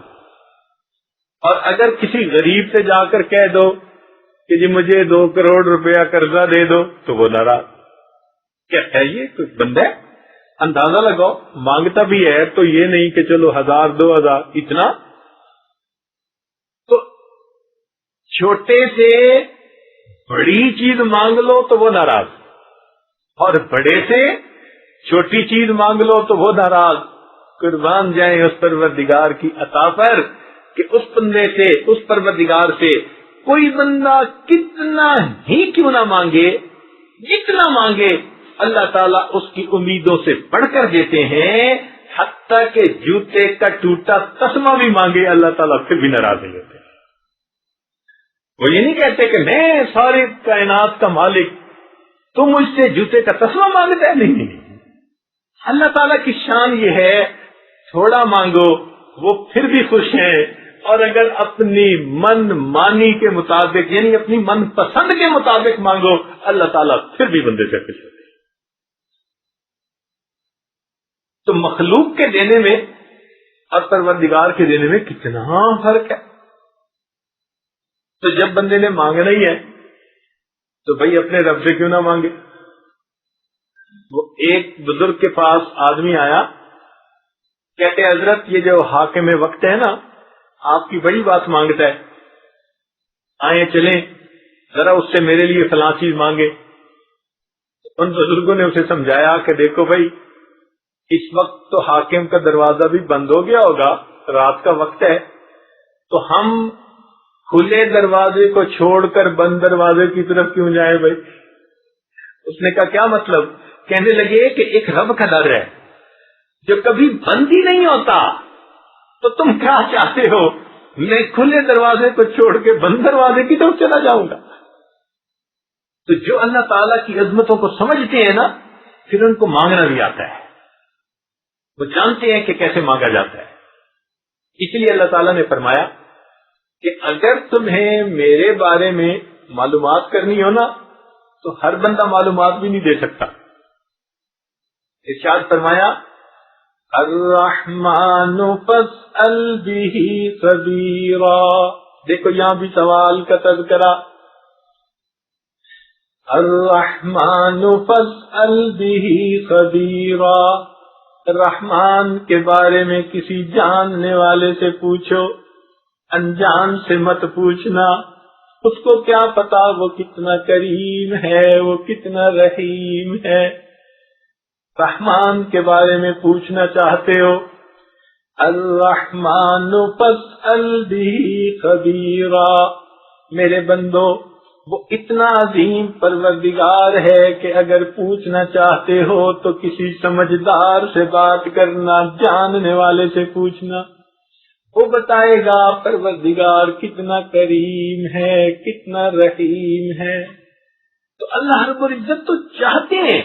اور اگر کسی غریب سے جا کر کہہ دو کہ جی مجھے 2 کروڑ روپیہ قرضہ دے دو تو وہ ناراض. کیا ہے یہ کوئی بندہ ہے؟ اندازہ لگاؤ، مانگتا بھی ہے تو یہ نہیں کہ چلو 1000 2000 اتنا. تو چھوٹے سے بڑی چیز مانگ لو تو وہ ناراض، اور بڑے سے چھوٹی چیز مانگ لو تو وہ ناراض۔ قربان جائیں اس پروردگار کی عطا پر کہ اس بندے سے، اس پروردگار سے کوئی بندہ کتنا ہی کیوں نہ مانگے، جتنا مانگے اللہ تعالیٰ اس کی امیدوں سے بڑھ کر دیتے ہیں۔ حتیٰ کہ جوتے کا ٹوٹا تسمہ بھی مانگے اللہ تعالیٰ پھر بھی ناراض نہیں ہوتے۔ وہ یہ نہیں کہتے کہ میں ساری کائنات کا مالک، تم مجھ سے جوتے کا تسمہ مانگتا ہے، نہیں۔ اللہ تعالیٰ کی شان یہ ہے تھوڑا مانگو وہ پھر بھی خوش ہیں، اور اگر اپنی من مانی کے مطابق یعنی اپنی من پسند کے مطابق مانگو اللہ تعالیٰ پھر بھی بندے سے خوش ہوتے ہیں۔ تو مخلوق کے دینے میں اور پروردگار کے دینے میں کتنا فرق ہے۔ تو جب بندے نے مانگنا ہی ہے تو بھائی اپنے رب سے کیوں نہ مانگے۔ وہ ایک بزرگ کے پاس آدمی آیا، کہتے حضرت یہ جو حاکم وقت ہے نا آپ کی بڑی بات مانگتا ہے، آئیں چلیں ذرا اس سے میرے لیے فلاں چیز مانگے۔ ان بزرگوں نے اسے سمجھایا کہ دیکھو بھائی اس وقت تو حاکم کا دروازہ بھی بند ہو گیا ہوگا، رات کا وقت ہے، تو ہم کھلے دروازے کو چھوڑ کر بند دروازے کی طرف کیوں جائیں بھائی۔ اس نے کہا کیا مطلب؟ کہنے لگے کہ ایک رب کا در ہے جو کبھی بند ہی نہیں ہوتا، تو تم کیا چاہتے ہو میں کھلے دروازے کو چھوڑ کے بند دروازے کی طرف چلا جاؤں گا؟ تو جو اللہ تعالیٰ کی عظمتوں کو سمجھتے ہیں نا پھر ان کو مانگنا بھی آتا ہے، وہ جانتے ہیں کہ کیسے مانگا جاتا ہے۔ اس لیے اللہ تعالیٰ نے فرمایا کہ اگر تمہیں میرے بارے میں معلومات کرنی ہو نا تو ہر بندہ معلومات بھی نہیں دے سکتا۔ ارشاد فرمایا الرحمن فاسأل به خبیرا، دیکھو یہاں بھی سوال کا تذکرہ، الرحمن فاسأل به خبیرا، رحمان کے بارے میں کسی جاننے والے سے پوچھو، انجان سے مت پوچھنا، اس کو کیا پتا وہ کتنا کریم ہے، وہ کتنا رحیم ہے۔ رحمان کے بارے میں پوچھنا چاہتے ہو، الرحمن فاسأل به خبیرا، میرے بندو وہ اتنا عظیم پروردگار ہے کہ اگر پوچھنا چاہتے ہو تو کسی سمجھدار سے بات کرنا، جاننے والے سے پوچھنا، وہ بتائے گا پروردگار کتنا کریم ہے، کتنا رحیم ہے۔ تو اللہ رب العزت تو چاہتے ہیں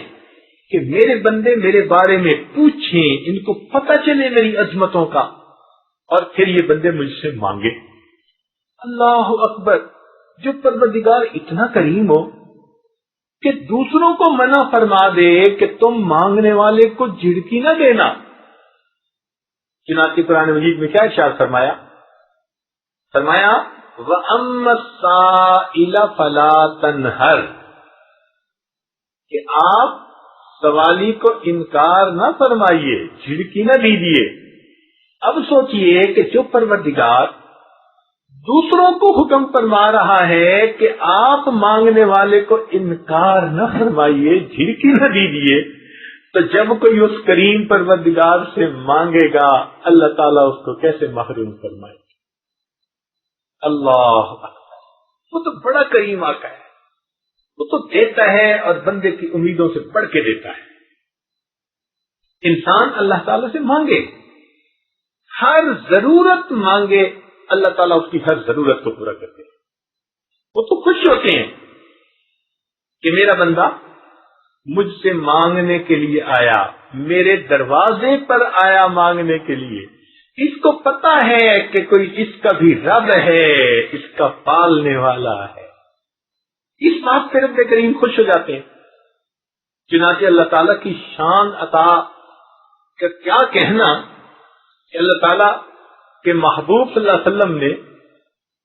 کہ میرے بندے میرے بارے میں پوچھیں، ان کو پتہ چلے میری عظمتوں کا، اور پھر یہ بندے مجھ سے مانگے۔ اللہ اکبر، جو پروردگار اتنا کریم ہو کہ دوسروں کو منع فرما دے کہ تم مانگنے والے کو جھڑکی نہ دینا۔ چنانچہ قرآن مجید میں کیا ارشاد فرمایا؟ فرمایا وَأَمَّا السَّائِلَ فَلَا تَنْهَرْ، کہ آپ سوالی کو انکار نہ فرمائیے، جھڑکی نہ دیجیے۔ اب سوچئے کہ جو پروردگار دوسروں کو حکم فرما رہا ہے کہ آپ مانگنے والے کو انکار نہ فرمائیے، جھڑکی نہ دیجیے، تو جب کوئی اس کریم پروردگار سے مانگے گا اللہ تعالیٰ اس کو کیسے محروم فرمائے گا۔ اللہ اکبر، وہ تو بڑا کریم آقا ہے، وہ تو دیتا ہے اور بندے کی امیدوں سے بڑھ کے دیتا ہے۔ انسان اللہ تعالیٰ سے مانگے، ہر ضرورت مانگے، اللہ تعالیٰ اس کی ہر ضرورت کو پورا کرتے ہیں۔ وہ تو خوش ہوتے ہیں کہ میرا بندہ مجھ سے مانگنے کے لیے آیا، میرے دروازے پر آیا مانگنے کے لیے، اس کو پتا ہے کہ کوئی اس کا بھی رب ہے، اس کا پالنے والا ہے۔ اس بات پہ رب کریم خوش ہو جاتے ہیں۔ چنانچہ اللہ تعالیٰ کی شان عطا کا کیا کہنا کہ اللہ تعالیٰ کے محبوب صلی اللہ علیہ وسلم نے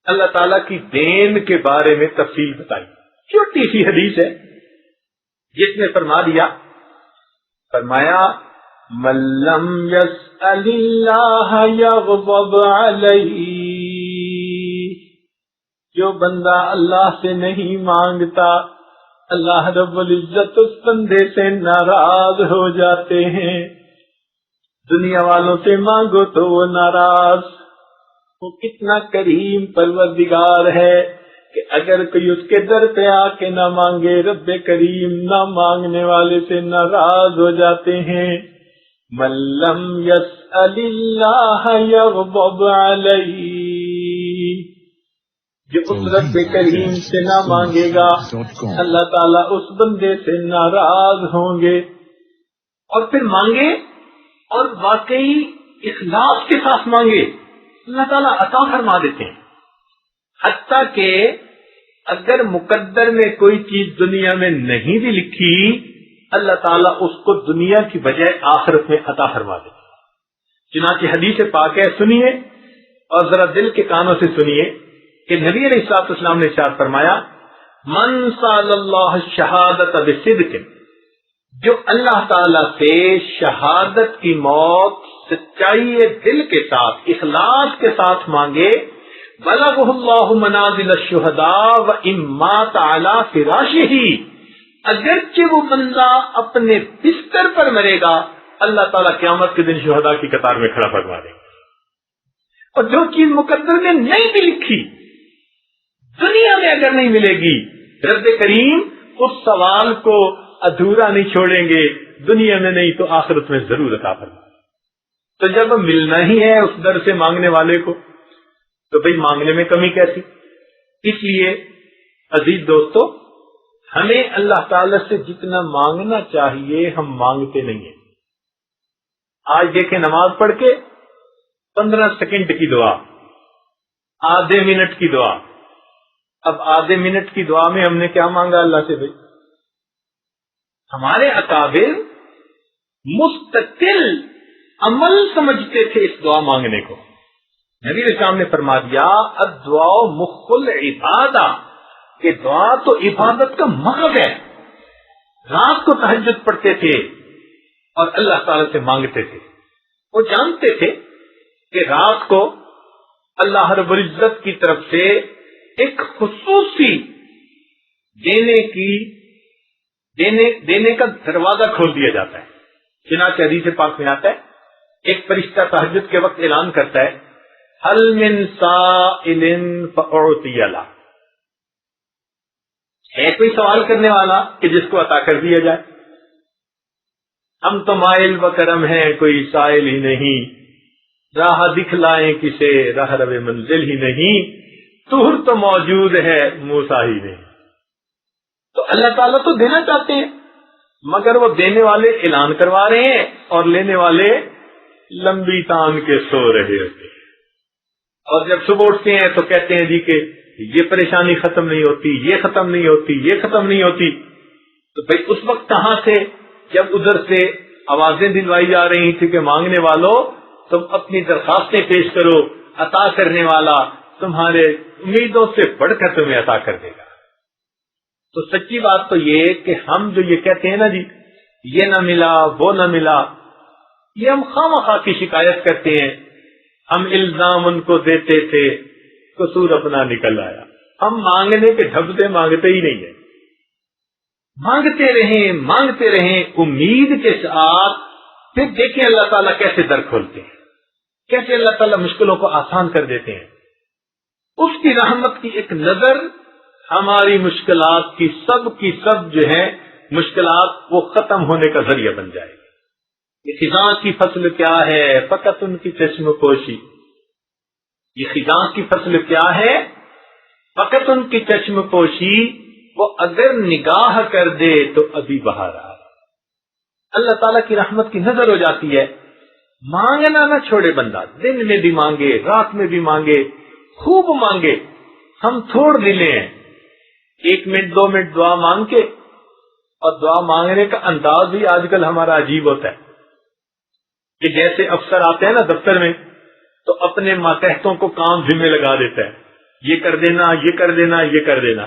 اللہ تعالیٰ کی دین کے بارے میں تفصیل بتائی۔ چھوٹی سی حدیث ہے جس نے فرما دیا، فرمایا من لم يسأل اللہ یغضب علیہ، جو بندہ اللہ سے نہیں مانگتا اللہ رب العزت اس بندے سے ناراض ہو جاتے ہیں. دنیا والوں سے مانگو تو وہ ناراض. وہ کتنا کریم پروردگار ہے کہ اگر کوئی اس کے در پہ آ کے نہ مانگے رب کریم نہ مانگنے والے سے ناراض ہو جاتے ہیں. من لم يسأل اللہ یغضب علیہ. جو اس رب کریم سے نہ مانگے گا اللہ تعالیٰ اس بندے سے ناراض ہوں گے. اور پھر مانگے اور واقعی اخلاص کے ساتھ مانگے اللہ تعالیٰ عطا فرما دیتے ہیں. حتیٰ کہ اگر مقدر میں کوئی چیز دنیا میں نہیں بھی لکھی اللہ تعالیٰ اس کو دنیا کی بجائے آخرت میں عطا فرما دیتے ہیں. چنانچہ حدیث پاک ہے, سنیے اور ذرا دل کے کانوں سے سنیے کہ نبی علیہ الصلوۃ والسلام نے ارشاد فرمایا من سأل اللہ الشہادۃ بصدق. جو اللہ تعالیٰ سے شہادت کی موت سچائی دل کے ساتھ اخلاص کے ساتھ مانگے بلغہ اللہ منازل الشہداء وان مات علی فراشہ. اگرچہ وہ بندہ اپنے بستر پر مرے گا اللہ تعالیٰ قیامت کے دن شہداء کی قطار میں کھڑا فرما دے گا. اور جو چیز مقدر میں نہیں بھی لکھی دنیا میں اگر نہیں ملے گی رب کریم اس سوال کو ادھورا نہیں چھوڑیں گے. دنیا میں نہیں تو آخرت میں ضرور عطا فرما. تو جب ملنا ہی ہے اس در سے مانگنے والے کو تو بھئی مانگنے میں کمی کیسی. اس لیے عزیز دوستو ہمیں اللہ تعالی سے جتنا مانگنا چاہیے ہم مانگتے نہیں ہیں. آج دیکھیں نماز پڑھ کے 15 سیکنڈ کی دعا, آدھے منٹ کی دعا. اب آدھے منٹ کی دعا میں ہم نے کیا مانگا اللہ سے بھائی. ہمارے اکابر مستقل عمل سمجھتے تھے اس دعا مانگنے کو. نبی علیہ السلام نے فرما دیا الدعاء مخ العبادہ کہ دعا تو عبادت کا مغز ہے. رات کو تہجد پڑھتے تھے اور اللہ تعالی سے مانگتے تھے. وہ جانتے تھے کہ رات کو اللہ رب العزت کی طرف سے ایک خصوصی دینے کا دروازہ کھول دیا جاتا ہے. چنانچہ حدیث پاک میں آتا ہے ایک فرشتہ تہجد کے وقت اعلان کرتا ہے هل من سائل فأعطی له. ہے کوئی سوال کرنے والا کہ جس کو عطا کر دیا جائے. ہم تو مائل و کرم ہیں کوئی سائل ہی نہیں, راہ دکھلائیں کسے راہ رو منزل ہی نہیں, طور تو موجود ہے موسیٰ ہی نہیں. تو اللہ تعالیٰ تو دینا چاہتے ہیں مگر وہ دینے والے اعلان کروا رہے ہیں اور لینے والے لمبی تان کے سو رہے ہوتے ہیں. اور جب صبح اٹھتے ہیں تو کہتے ہیں جی کہ یہ پریشانی ختم نہیں ہوتی, یہ ختم نہیں ہوتی, یہ ختم نہیں ہوتی. تو بھائی اس وقت کہاں سے جب ادھر سے آوازیں دلوائی جا رہی تھی کہ مانگنے والوں تم اپنی درخواستیں پیش کرو, عطا کرنے والا تمہارے امیدوں سے بڑھ کر تمہیں عطا کر دے گا. تو سچی بات تو یہ کہ ہم جو یہ کہتے ہیں نا جی یہ نہ ملا وہ نہ ملا, یہ ہم خواہ کی شکایت کرتے ہیں. ہم الزام ان کو دیتے تھے قصور اپنا نکل آیا. ہم مانگنے کے ڈھبتے مانگتے ہی نہیں ہیں. مانگتے رہیں امید کے ساتھ. پھر دیکھیں اللہ تعالیٰ کیسے در کھولتے ہیں, کیسے اللہ تعالیٰ مشکلوں کو آسان کر دیتے ہیں. اس کی رحمت کی ایک نظر ہماری مشکلات کی سب جو ہے مشکلات وہ ختم ہونے کا ذریعہ بن جائے. یہ خزاں کی فصل کیا ہے فقط ان کی چشم پوشی. یہ خزاں کی فصل کیا ہے فقط ان کی چشم پوشی. وہ اگر نگاہ کر دے تو ابھی بہار آ. اللہ تعالیٰ کی رحمت کی نظر ہو جاتی ہے. مانگنا نہ چھوڑے بندہ, دن میں بھی مانگے رات میں بھی مانگے, خوب مانگے. ہم تھوڑ دلے ہیں, 1 منٹ 2 منٹ دعا مانگ کے, اور دعا مانگنے کا انداز بھی آج کل ہمارا عجیب ہوتا ہے کہ جیسے افسر آتے ہیں نا دفتر میں تو اپنے ماتحتوں کو کام ذمہ لگا دیتا ہے, یہ کر دینا یہ کر دینا یہ کر دینا.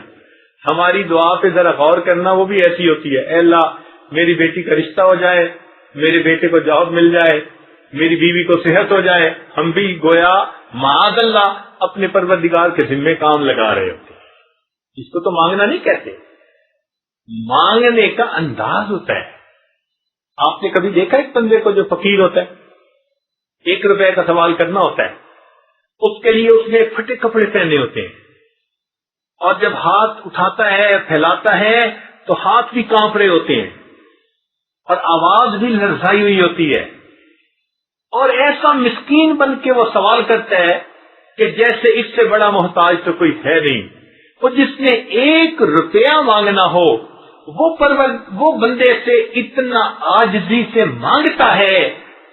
ہماری دعا پہ ذرا غور کرنا, وہ بھی ایسی ہوتی ہے اے اللہ میری بیٹی کا رشتہ ہو جائے, میرے بیٹے کو جاب مل جائے, میری بیوی کو صحت ہو جائے، ہم بھی گویا معاذ اللہ اپنے پروردگار کے ذمے کام لگا رہے ہوتے ہیں۔ اس کو تو مانگنا نہیں کہتے، مانگنے کا انداز ہوتا ہے۔ آپ نے کبھی دیکھا ایک بندے کو جو فقیر ہوتا ہے، 1 روپے کا سوال کرنا ہوتا ہے، اس کے لیے اس نے پھٹے کپڑے پہنے ہوتے ہیں، اور جب ہاتھ اٹھاتا ہے پھیلاتا ہے تو ہاتھ بھی کانپ رہے ہوتے ہیں اور آواز بھی لرزائی ہوئی ہوتی ہے، اور ایسا مسکین بن کے وہ سوال کرتا ہے کہ جیسے اس سے بڑا محتاج تو کوئی ہے نہیں۔ وہ جس نے 1 روپیہ مانگنا ہو وہ بندے سے اتنا عاجزی سے مانگتا ہے،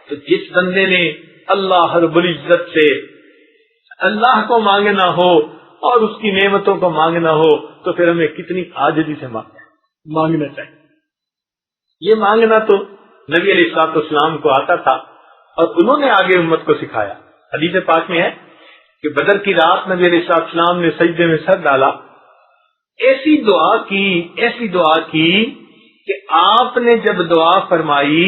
تو جس بندے نے اللہ رب العزت سے اللہ کو مانگنا ہو اور اس کی نعمتوں کو مانگنا ہو تو پھر ہمیں کتنی عاجزی سے مانگنا چاہیے۔ یہ مانگنا تو نبی علیہ الصلوۃ والسلام کو آتا تھا اور انہوں نے آگے امت کو سکھایا۔ حدیث پاک میں ہے کہ بدر کی رات نبی علیہ الصلوۃ والسلام نے سجدے میں سر ڈالا، ایسی دعا کی کہ آپ نے جب دعا فرمائی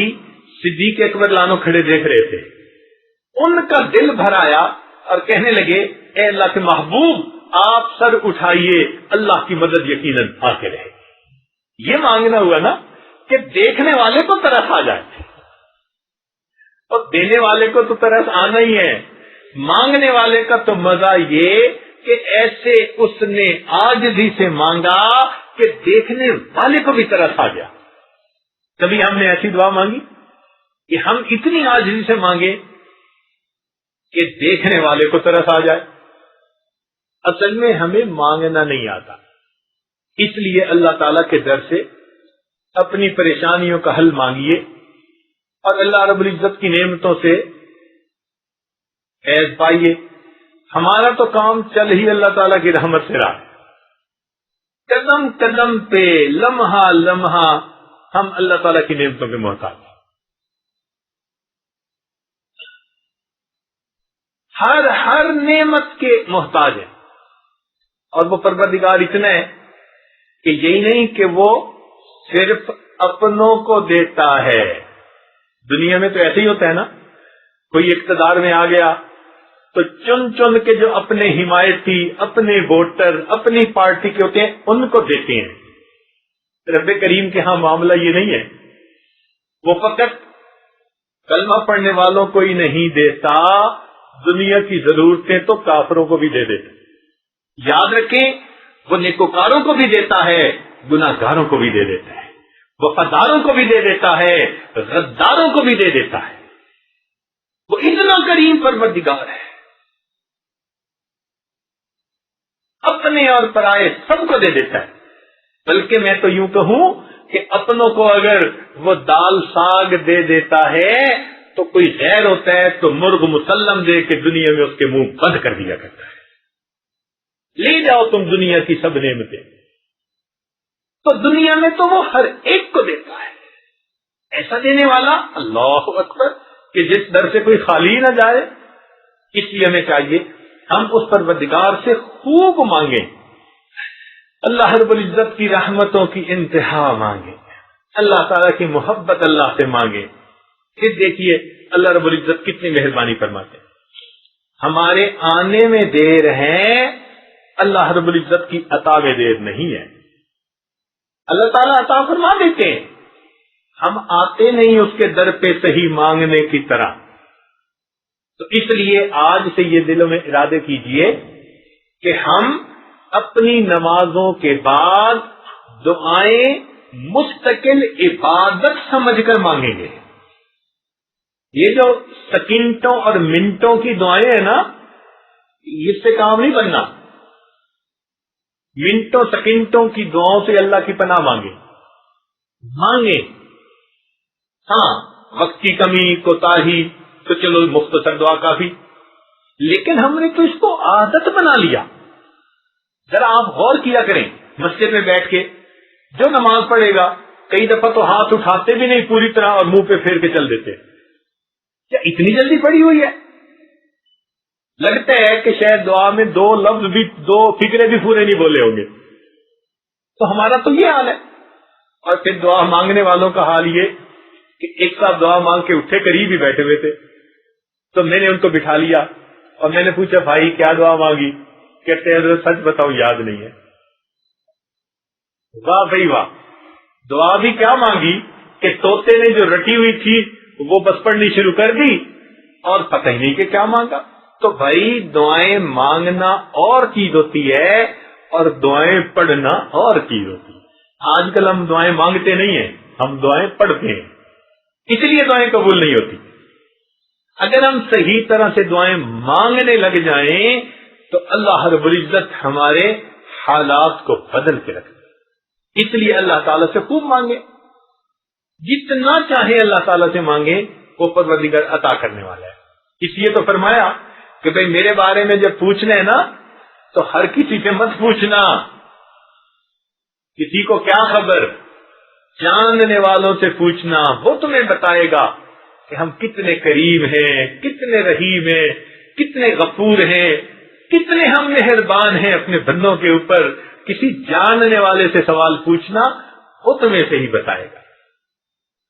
صدیق اکبر لانو کھڑے دیکھ رہے تھے، ان کا دل بھر آیا اور کہنے لگے اے اللہ کے محبوب آپ سر اٹھائیے، اللہ کی مدد یقیناً آتے رہے۔ یہ مانگنا ہوا نا کہ دیکھنے والے کو ترس آ جائے اور دینے والے کو تو ترس آنا ہی ہے۔ مانگنے والے کا تو مزہ یہ کہ ایسے اس نے عاجزی سے مانگا کہ دیکھنے والے کو بھی ترس آ گیا۔ کبھی ہم نے ایسی دعا مانگی کہ ہم اتنی عاجزی سے مانگے کہ دیکھنے والے کو ترس آ جائے؟ اصل میں ہمیں مانگنا نہیں آتا، اس لیے اللہ تعالی کے در سے اپنی پریشانیوں کا حل مانگیے اور اللہ رب العزت کی نعمتوں سے فیض پائیے۔ ہمارا تو کام چل ہی اللہ تعالیٰ کی رحمت سے رہا ہے، قدم قدم پہ لمحہ لمحہ ہم اللہ تعالیٰ کی نعمتوں کے محتاج ہیں۔ ہر نعمت کے محتاج ہیں، اور وہ پروردگار اتنا ہے کہ یہی نہیں کہ وہ صرف اپنوں کو دیتا ہے۔ دنیا میں تو ایسے ہی ہوتا ہے نا، کوئی اقتدار میں آ گیا تو چن چن کے جو اپنے حمایتی، اپنے ووٹر، اپنی پارٹی کے ہوتے ہیں ان کو دیتے ہیں۔ رب کریم کے ہاں معاملہ یہ نہیں ہے، وہ فقط کلمہ پڑھنے والوں کو ہی نہیں دیتا، دنیا کی ضرورتیں تو کافروں کو بھی دے دیتا۔ یاد رکھیں وہ نیکوکاروں کو بھی دیتا ہے، گناہ گاروں کو بھی دے دیتا ہے، وفاداروں کو بھی دے دیتا ہے، غداروں کو بھی دے دیتا ہے۔ وہ اتنا کریم پروردگار ہے، اپنے اور پرائے سب کو دے دیتا ہے۔ بلکہ میں تو یوں کہوں کہ اپنوں کو اگر وہ دال ساگ دے دیتا ہے تو کوئی غیر ہوتا ہے تو مرغ مسلم دے کے دنیا میں اس کے منہ بند کر دیا کرتا ہے۔ لے جاؤ تم دنیا کی سب نعمتیں، تو دنیا میں تو وہ ہر ایک کو دیتا ہے۔ ایسا دینے والا اللہ اکبر کہ جس در سے کوئی خالی نہ جائے۔ اس لیے ہمیں چاہیے ہم اس پروردگار سے خوب مانگیں، اللہ رب العزت کی رحمتوں کی انتہا مانگیں، اللہ تعالیٰ کی محبت اللہ سے مانگیں۔ پھر دیکھیے اللہ رب العزت کتنی مہربانی فرماتے ہیں۔ ہمارے آنے میں دیر ہے، اللہ رب العزت کی عطا میں دیر نہیں ہے۔ اللہ تعالیٰ عطا فرما دیتے ہیں، ہم آتے نہیں اس کے در پہ صحیح مانگنے کی طرح۔ تو اس لیے آج سے یہ دلوں میں ارادے کیجئے کہ ہم اپنی نمازوں کے بعد دعائیں مستقل عبادت سمجھ کر مانگیں گے۔ یہ جو سیکنڈوں اور منٹوں کی دعائیں ہیں نا، اس سے کام نہیں بننا۔ منٹوں سیکنڈوں کی دعاؤں سے اللہ کی پناہ مانگیں۔ ہاں وقت کی کمی کوتاہی تو چلو مختصر دعا کافی، لیکن ہم نے تو اس کو عادت بنا لیا۔ ذرا آپ غور کیا کریں، مسجد میں بیٹھ کے جو نماز پڑھے گا کئی دفعہ تو ہاتھ اٹھاتے بھی نہیں پوری طرح اور منہ پہ پھیر کے چل دیتے۔ کیا اتنی جلدی پڑی ہوئی ہے؟ لگتا ہے کہ شاید دعا میں 2 لفظ بھی 2 فکرے بھی پورے نہیں بولے ہوں گے۔ تو ہمارا تو یہ حال ہے۔ اور پھر دعا مانگنے والوں کا حال یہ کہ ایک صاحب دعا مانگ کے اٹھے، قریب ہی بیٹھے ہوئے تھے، تو میں نے ان کو بٹھا لیا اور میں نے پوچھا بھائی کیا دعا مانگی؟ کہتے ہیں سچ بتاؤ یاد نہیں ہے۔ واہ بھائی واہ، دعا بھی کیا مانگی کہ طوطے نے جو رٹی ہوئی تھی وہ بس پڑھنی شروع کر دی اور پتہ ہی نہیں کہ کیا مانگا۔ تو بھائی دعائیں مانگنا اور چیز ہوتی ہے اور دعائیں پڑھنا اور چیز ہوتی ہے۔ آج کل ہم دعائیں مانگتے نہیں ہیں، ہم دعائیں پڑھتے ہیں، اس لیے دعائیں قبول نہیں ہوتی۔ اگر ہم صحیح طرح سے دعائیں مانگنے لگ جائیں تو اللہ رب العزت ہمارے حالات کو بدل کے رکھ دے۔ اس لیے اللہ تعالیٰ سے خوب مانگے، جتنا چاہے اللہ تعالیٰ سے مانگے، وہ پروردگار عطا کرنے والا ہے۔ اس لیے تو فرمایا کہ بھئی میرے بارے میں جب پوچھنا ہے نا تو ہر کسی سے مت پوچھنا، کسی کو کیا خبر، جاننے والوں سے پوچھنا، وہ تمہیں بتائے گا کہ ہم کتنے کریم ہیں، کتنے رحیم ہیں، کتنے غفور ہیں، کتنے ہم مہربان ہیں اپنے بندوں کے اوپر۔ کسی جاننے والے سے سوال پوچھنا، وہ تمہیں صحیح بتائے گا۔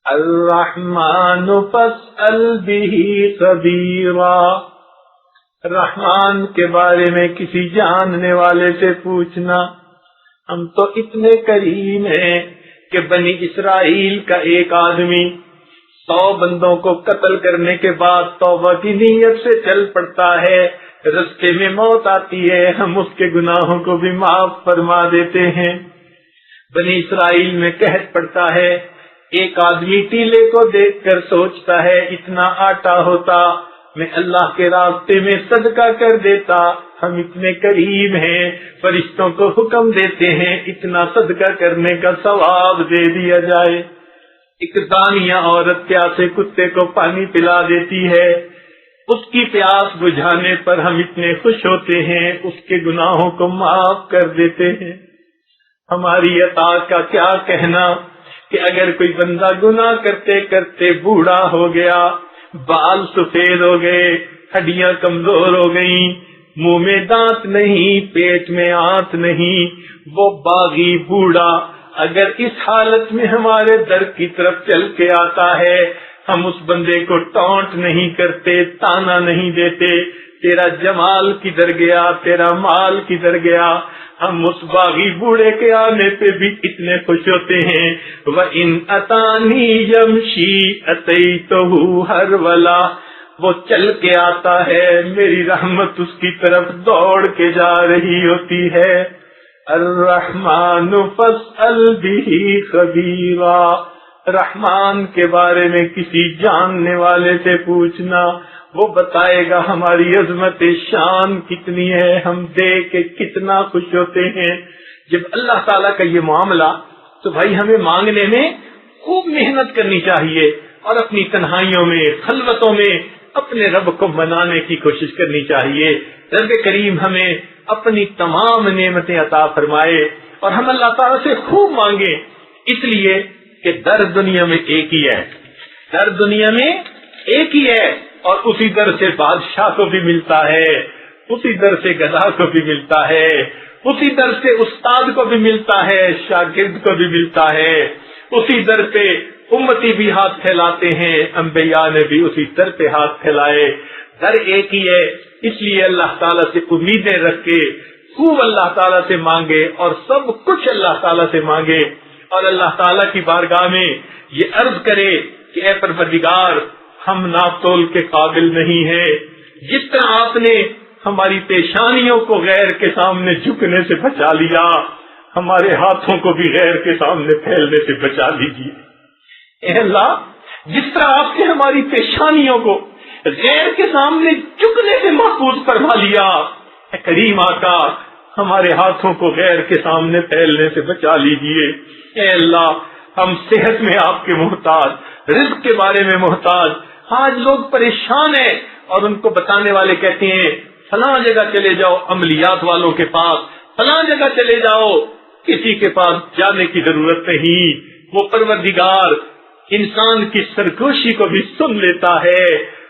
الرحمن فاسأل به خبیرا، رحمان کے بارے میں کسی جاننے والے سے پوچھنا۔ ہم تو اتنے کریم ہیں کہ بنی اسرائیل کا ایک آدمی 100 بندوں کو قتل کرنے کے بعد توبہ کی نیت سے چل پڑتا ہے، رستے میں موت آتی ہے، ہم اس کے گناہوں کو بھی معاف فرما دیتے ہیں۔ بنی اسرائیل میں قحط پڑتا ہے، ایک آدمی ٹیلے کو دیکھ کر سوچتا ہے اتنا آٹا ہوتا میں اللہ کے راستے میں صدقہ کر دیتا، ہم اتنے کریم ہیں، فرشتوں کو حکم دیتے ہیں اتنا صدقہ کرنے کا ثواب دے دیا جائے۔ ایک دانیہ عورت پیاسے کتے کو پانی پلا دیتی ہے، اس کی پیاس بجھانے پر ہم اتنے خوش ہوتے ہیں، اس کے گناہوں کو معاف کر دیتے ہیں۔ ہماری عطا کا کیا کہنا کہ اگر کوئی بندہ گناہ کرتے کرتے بوڑھا ہو گیا، بال سفید ہو گئے، ہڈیاں کمزور ہو گئیں، منہ میں دانت نہیں، پیٹ میں آنت نہیں، وہ باغی بوڑھا اگر اس حالت میں ہمارے در کی طرف چل کے آتا ہے، ہم اس بندے کو ٹونٹ نہیں کرتے، تانا نہیں دیتے، تیرا جمال کدھر گیا، تیرا مال کدھر گیا، ہم اس باغی بوڑھے کے آنے پہ بھی اتنے خوش ہوتے ہیں۔ وَإِنْ أَتَانِي يَمْشِي أَتَيْتُهُ هَرْوَلًا، وہ چل کے آتا ہے، میری رحمت اس کی طرف دوڑ کے جا رہی ہوتی ہے۔ الرحمن فاسأل به خبیرا، رحمان کے بارے میں کسی جاننے والے سے پوچھنا، وہ بتائے گا ہماری عظمت شان کتنی ہے، ہم دیکھ کے کتنا خوش ہوتے ہیں۔ جب اللہ تعالیٰ کا یہ معاملہ، تو بھائی ہمیں مانگنے میں خوب محنت کرنی چاہیے اور اپنی تنہائیوں میں، خلوتوں میں اپنے رب کو منانے کی کوشش کرنی چاہیے۔ رب کریم ہمیں اپنی تمام نعمتیں عطا فرمائے اور ہم اللہ تعالیٰ سے خوب مانگیں، اس لیے کہ در دنیا میں ایک ہی ہے، در دنیا میں ایک ہی ہے، اور اسی در سے بادشاہ کو بھی ملتا ہے، اسی در سے گدھا کو بھی ملتا ہے، اسی در سے استاد کو بھی ملتا ہے، شاگرد کو بھی ملتا ہے، اسی در پہ امتی بھی ہاتھ پھیلاتے ہیں، انبیاء نے بھی اسی در پہ ہاتھ پھیلائے۔ در ایک ہی ہے، اس لیے اللہ تعالیٰ سے امیدیں رکھ کے خوب اللہ تعالیٰ سے مانگے اور سب کچھ اللہ تعالیٰ سے مانگے، اور اللہ تعالیٰ کی بارگاہ میں یہ عرض کرے کہ اے پروردگار، ہم ناپ تول کے قابل نہیں ہیں، جس طرح آپ نے ہماری پیشانیوں کو غیر کے سامنے جھکنے سے بچا لیا، ہمارے ہاتھوں کو بھی غیر کے سامنے پھیلنے سے بچا لیجیے۔ اے اللہ، جس طرح آپ نے ہماری پیشانیوں کو غیر کے سامنے جھکنے سے محفوظ فرما لیا، اے کریم آقا، ہمارے ہاتھوں کو غیر کے سامنے پھیلنے سے بچا لیجیے۔ اے اللہ، ہم صحت میں آپ کے محتاج، رزق کے بارے میں محتاج، آج لوگ پریشان ہیں اور ان کو بتانے والے کہتے ہیں فلاں جگہ چلے جاؤ، عملیات والوں کے پاس، فلاں جگہ چلے جاؤ، کسی کے پاس جانے کی ضرورت نہیں۔ وہ پروردگار انسان کی سرگوشی کو بھی سن لیتا ہے،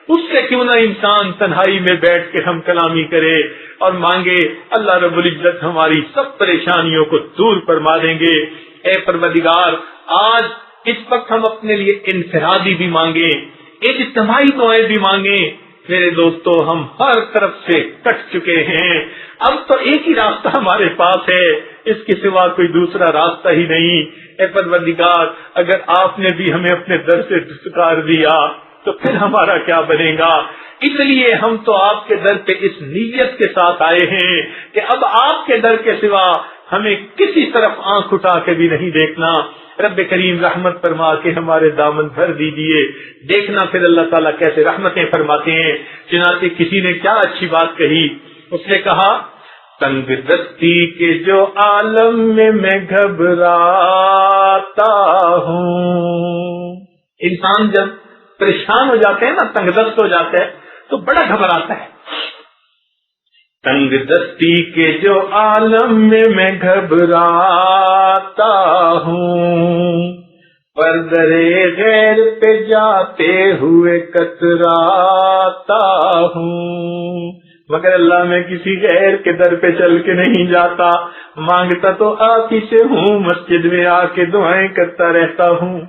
اس سے کیوں نہ انسان تنہائی میں بیٹھ کے ہم کلامی کرے اور مانگے، اللہ رب العزت ہماری سب پریشانیوں کو دور فرما دیں گے۔ اے پروردگار، آج اس وقت ہم اپنے لیے انفرادی بھی مانگیں، اجتماعی دعائیں بھی مانگیں، میرے دوستو ہم ہر طرف سے کٹ چکے ہیں، اب تو ایک ہی راستہ ہمارے پاس ہے، اس کے سوا کوئی دوسرا راستہ ہی نہیں۔ اے پروردگار، اگر آپ نے بھی ہمیں اپنے در سے دستکار دیا تو پھر ہمارا کیا بنے گا؟ اس لیے ہم تو آپ کے در پہ اس نیت کے ساتھ آئے ہیں کہ اب آپ کے در کے سوا ہمیں کسی طرف آنکھ اٹھا کے بھی نہیں دیکھنا۔ رب کریم رحمت فرما کے ہمارے دامن بھر دیجیے۔ دیکھنا پھر اللہ تعالیٰ کیسے رحمتیں فرماتے ہیں۔ چنانچہ کسی نے کیا اچھی بات کہی، اس نے کہا تنگ دستی کے جو عالم میں گھبراتا ہوں۔ انسان جب پریشان ہو جاتے ہیں نا، تنگ دست ہو جاتا ہے تو بڑا گھبراتا ہے۔ تنگ دستی کے جو عالم میں گھبراتا ہوں، پر درے غیر پہ جاتے ہوئے کتراتا ہوں، مگر اللہ میں کسی غیر کے در پہ چل کے نہیں جاتا، مانگتا تو آپ ہی سے ہوں، مسجد میں آ کے دعائیں کرتا رہتا ہوں۔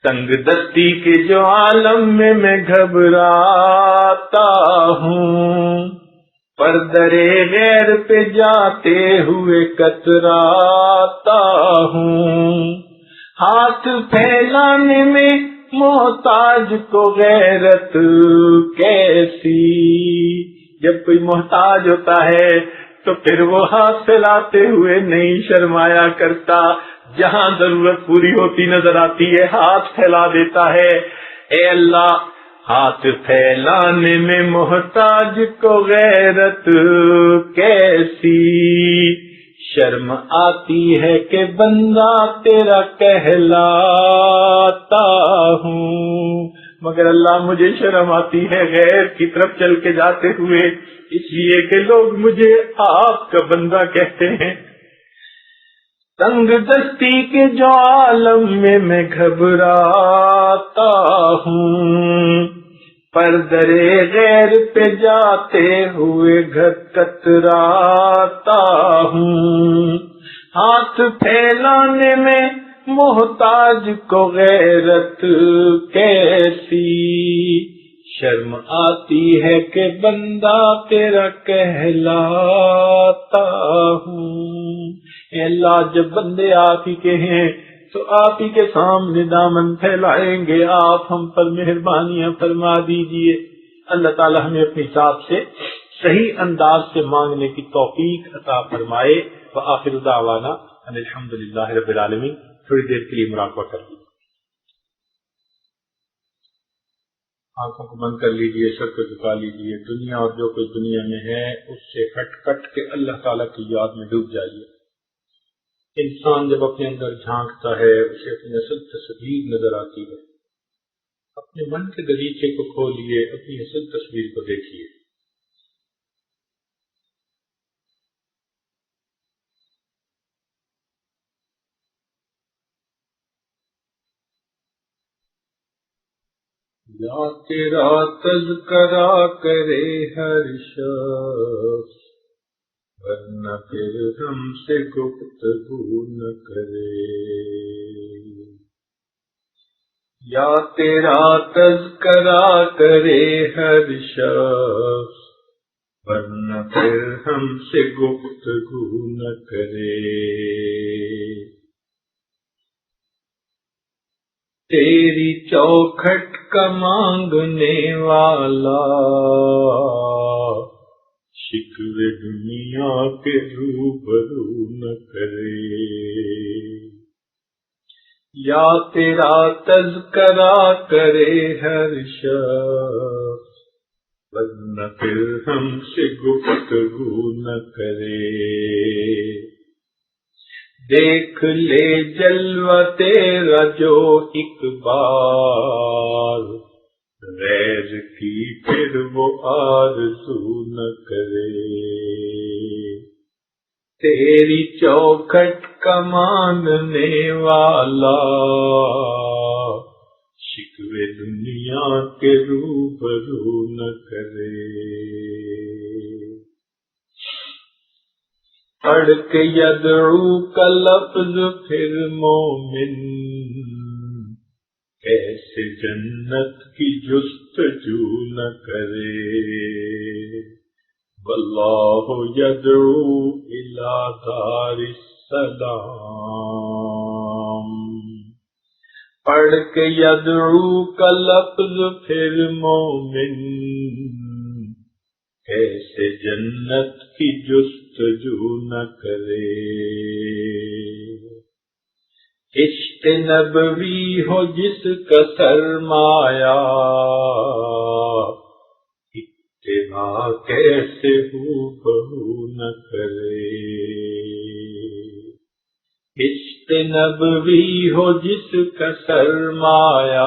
تنگ دستی کے جو عالم میں گھبراتا ہوں، پر درے غیر پہ جاتے ہوئے کتراتا ہوں، ہاتھ پھیلانے میں محتاج کو غیرت کیسی، جب کوئی محتاج ہوتا ہے تو پھر وہ ہاتھ پھیلاتے ہوئے نہیں شرمایا کرتا، جہاں ضرورت پوری ہوتی نظر آتی ہے ہاتھ پھیلا دیتا ہے۔ اے اللہ، ہاتھ پھیلانے میں محتاج کو غیرت کیسی، شرم آتی ہے کہ بندہ تیرا کہلاتا ہوں، مگر اللہ مجھے شرم آتی ہے غیر کی طرف چل کے جاتے ہوئے، اس لیے کہ لوگ مجھے آپ کا بندہ کہتے ہیں۔ تنگ دستی کے جو عالم میں گھبراتا ہوں، پر درے غیر پہ جاتے ہوئے کتراتا ہوں، ہاتھ پھیلانے میں محتاج کو غیرت کیسی، شرم آتی ہے کہ بندہ تیرا کہلاتا ہوں۔ اے اللہ، جب بندے آپ ہی کے ہیں تو آپ ہی کے سامنے دامن پھیلائیں گے، آپ ہم پر مہربانیاں فرما دیجئے۔ اللہ تعالی ہمیں اپنے حساب سے صحیح انداز سے مانگنے کی توفیق عطا فرمائے۔ وآخر دعوانا ان الحمدللہ رب العالمین۔ تھوڑی دیر کے لیے مراقبہ کر لیجیے، آنکھوں کو بند کر لیجیے، سر کو جھکا لیجیے، دنیا اور جو کچھ دنیا میں ہے اس سے ہٹ کٹ کے اللہ تعالیٰ کی یاد میں ڈوب جائیے۔ انسان جب اپنے اندر جھانکتا ہے اسے اپنی اصل تصویر نظر آتی ہے۔ اپنے من کے دریچے کو کھولیے، اپنی اصل تصویر کو دیکھیے۔ یا تیرا تذکرہ کرے ہر شخص، ورنہ پھر ہم سے گفتگو نہ کرے۔ یا تیرا تذکرہ کرے ہر شخص، ورنہ پھر ہم سے گفتگو نہ کرے۔ تیری چوکھٹ کا مانگنے والا، شکوے دنیا کے روبرو نہ کرے۔ یا تیرا تذکرہ کرے ہر شخص، ورنہ پھر ہم سے گفتگو نہ کرے۔ دیکھ لے جلوہ تیرا جو ایک بار، غیر کی پھر وہ آرزو نہ کرے۔ تیری چوکھٹ کا ماننے والا، شکوے دنیا کے روبرو نہ کرے۔ پڑھ کے یدعو کا لفظ پھر مومن، کیسے جنت کی جست جستجو نہ کرے واللہ یدعو الی دار السلام۔ پڑھ کے یدعو کا لفظ پھر مومن کیسے جنت کی جستجو نہ کرے۔ عشق نبوی ہو جس کا سرمایہ اتباع کیسے ہو بہو نہ کرے۔ عشق نبوی ہو جس کا سرمایہ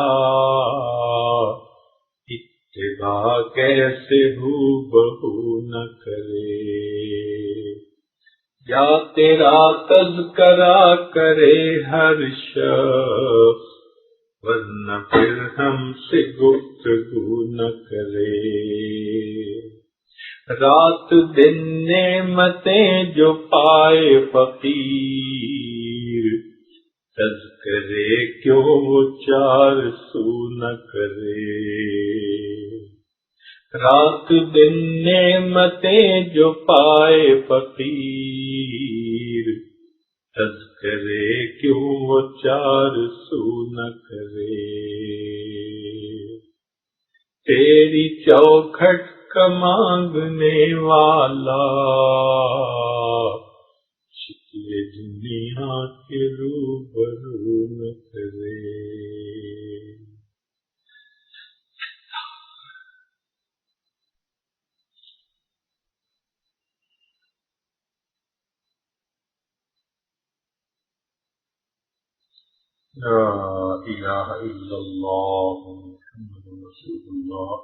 اتباع کیسے ہو بہو نہ کرے۔ یا تیرا تذکرہ کرے ہر شخص ورنہ پھر ہم سے گفتگو نہ کرے۔ رات دن نعمتیں جو پائے فقیر تذکرے کیوں وہ چار سو نہ کرے۔ رات دن نعمتیں جو پائے فقیر تذکرے کیوں وہ چار سو نہ کرے۔ تیری چوکھٹ کا مانگنے والا شکل دنیا کے روبرو نہ کرے۔ لا الہ الا اللہ محمد رسول اللہ۔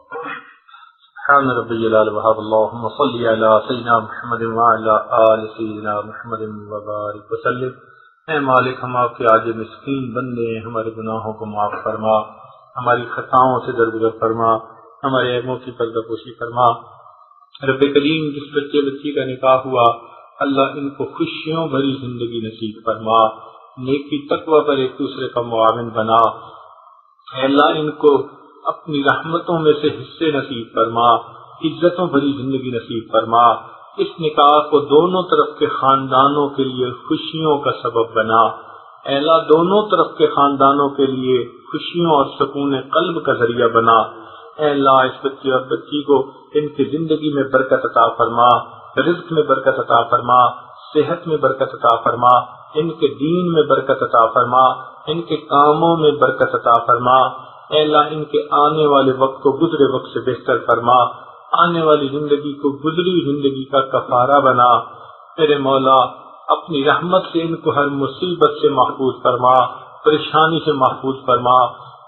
سبحان ربی العلی وحب اللہم صلی علی سیدنا محمد وعلی آل سیدنا محمد وبارک وسلم۔ اے مالک، ہم آپ کے عاجز مسکین بندے ہیں، ہمارے گناہوں کو معاف فرما، ہماری خطاؤں سے درگزر فرما، ہمارے عیبوں کی پردہ پوشی فرما۔ رب کریم، جس بچے بچی کا نکاح ہوا، اللہ ان کو خوشیوں بھری زندگی نصیب فرما، نیکی تقوی پر ایک دوسرے کا معاون بنا۔ اے اللہ، ان کو اپنی رحمتوں میں سے حصے نصیب فرما، عزتوں بھری زندگی نصیب فرما۔ اس نکاح کو دونوں طرف کے خاندانوں کے لیے خوشیوں کا سبب بنا۔ اے اللہ، دونوں طرف کے خاندانوں کے لیے خوشیوں اور سکون قلب کا ذریعہ بنا۔ اے اللہ، اس بچے اور بچی کو ان کی زندگی میں برکت عطا فرما، رزق میں برکت عطا فرما، صحت میں برکت عطا فرما، ان کے دین میں برکت عطا فرما، ان کے کاموں میں برکت عطا فرما۔ اے اللہ، ان کے آنے والے وقت کو گزرے وقت سے بہتر فرما، آنے والی زندگی کو گزری زندگی کا کفارہ بنا۔ میرے مولا، اپنی رحمت سے ان کو ہر مصیبت سے محفوظ فرما، پریشانی سے محفوظ فرما۔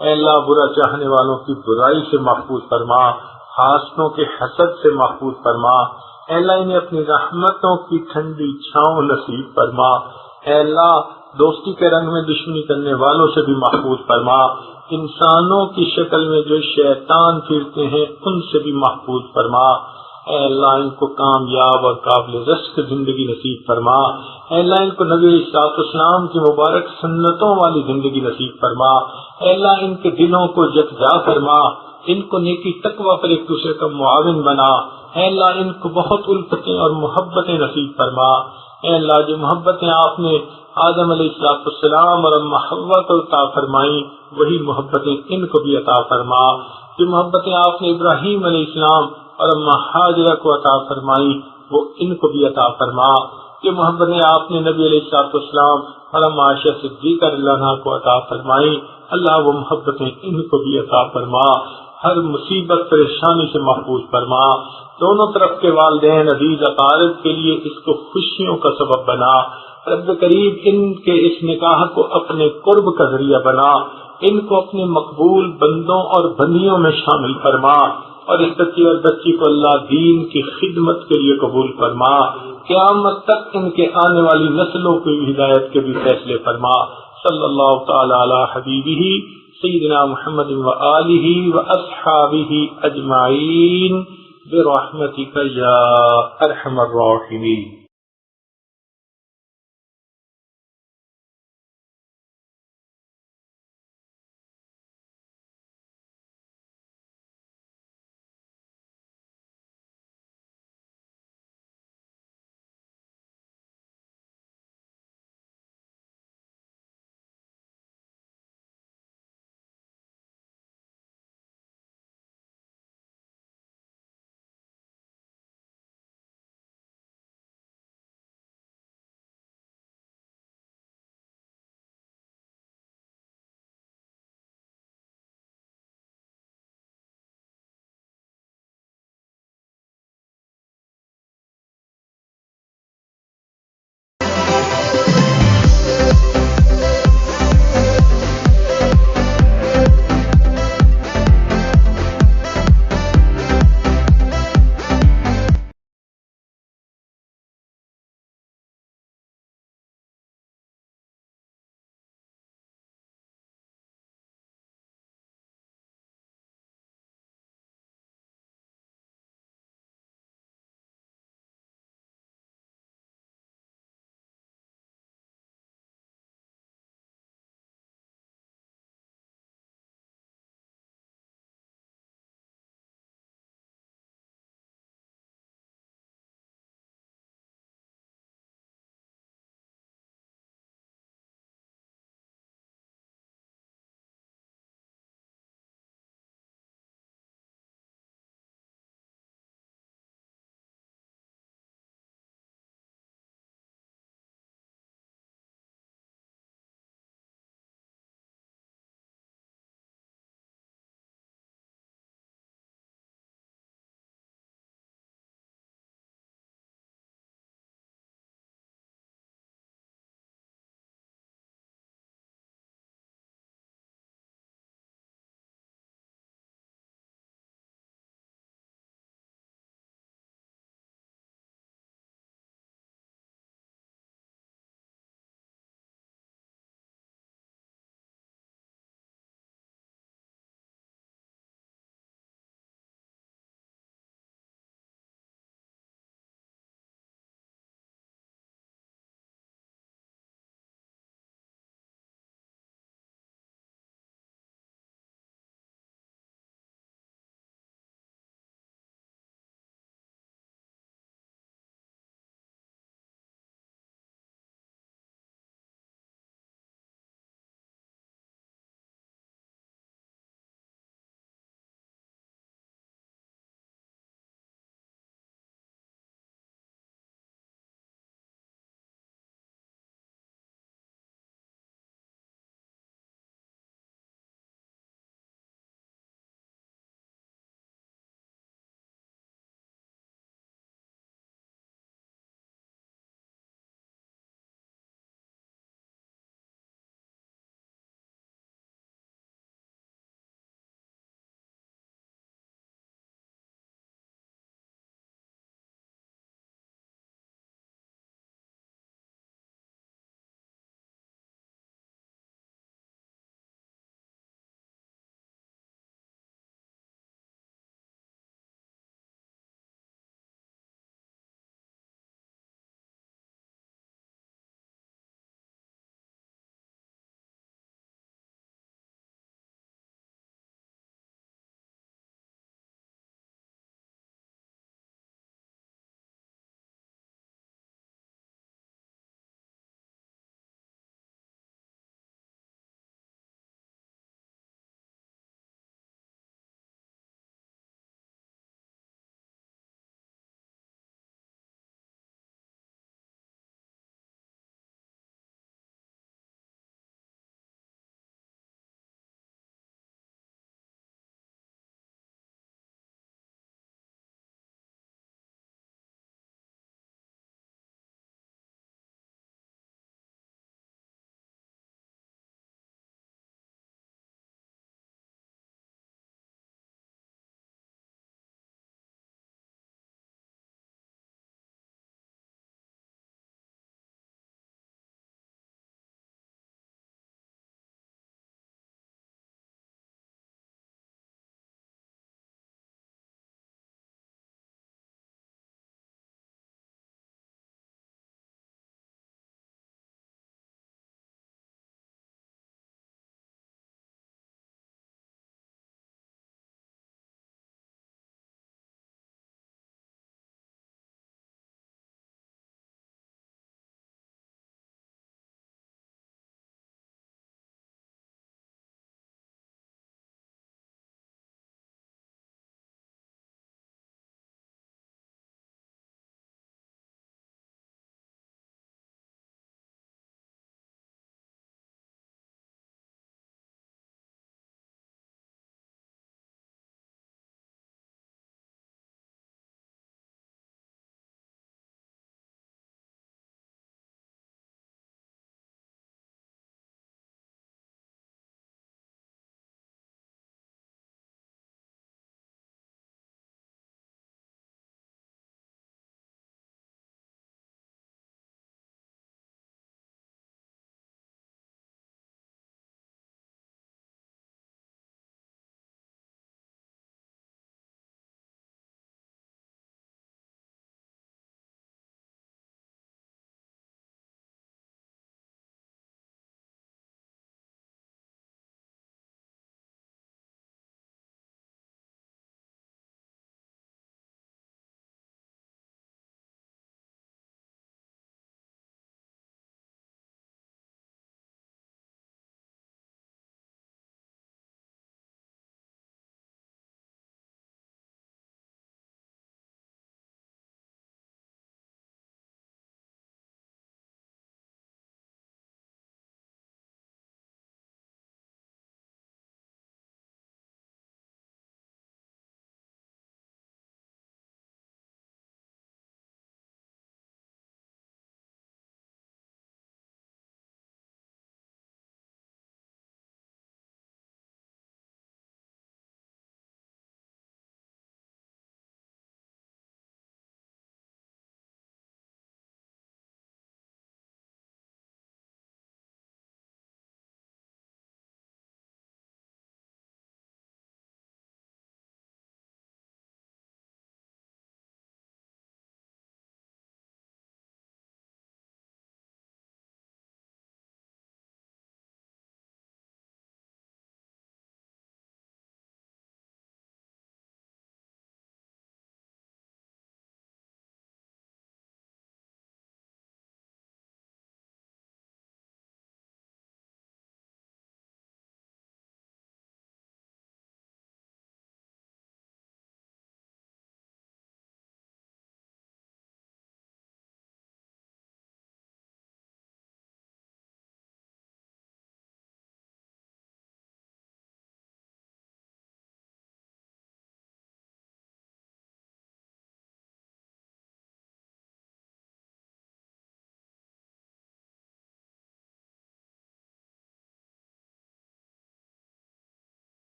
اے اللہ، برا چاہنے والوں کی برائی سے محفوظ فرما، حاسدوں کے حسد سے محفوظ فرما۔ اے اللہ، انہیں اپنی رحمتوں کی ٹھنڈی چھاؤں نصیب فرما۔ اے اللہ، دوستی کے رنگ میں دشمنی کرنے والوں سے بھی محفوظ فرما۔ انسانوں کی شکل میں جو شیطان پھرتے ہیں ان سے بھی محفوظ فرما۔ اے اللہ، ان کو کامیاب اور قابل رزق زندگی نصیب فرما۔ اے اللہ، ان کو نبی علیہ السلام کی مبارک سنتوں والی زندگی نصیب فرما۔ اے اللہ، ان کے دلوں کو یکجا فرما، ان کو نیکی تقوی پر ایک دوسرے کا معاون بنا۔ اے اللہ، ان کو بہت الفتیں اور محبتیں نصیب فرما۔ اے اللہ، جو محبتیں آپ نے آدم علیہ السلام اور اما حوا کو عطا فرمائی، وہی محبتیں ان کو بھی عطا فرما۔ جو محبتیں آپ نے ابراہیم علیہ السلام اور اما حاجرہ کو عطا فرمائی، وہ ان کو بھی عطا فرما۔ جو محبتیں آپ نے نبی علیہ السلام اور اما عائشہ صدیقہ رضی اللہ عنہا کو عطا فرمائی، اللہ وہ محبتیں ان کو بھی عطا فرما۔ ہر مصیبت پریشانی سے محفوظ فرما۔ دونوں طرف کے والدین عزیز اقارب کے لیے اس کو خوشیوں کا سبب بنا۔ رب کریم، ان کے اس نکاح کو اپنے قرب کا ذریعہ بنا، ان کو اپنے مقبول بندوں اور بندیوں میں شامل فرما، اور اس بچی اور بچی کو اللہ دین کی خدمت کے لیے قبول فرما۔ قیامت تک ان کے آنے والی نسلوں کی ہدایت کے بھی فیصلے فرما۔ صلی اللہ تعالی علی حبیبہ سیدنا محمد وآلہ واصحابہ اجمعین برحمتک یا ارحم الراحمین۔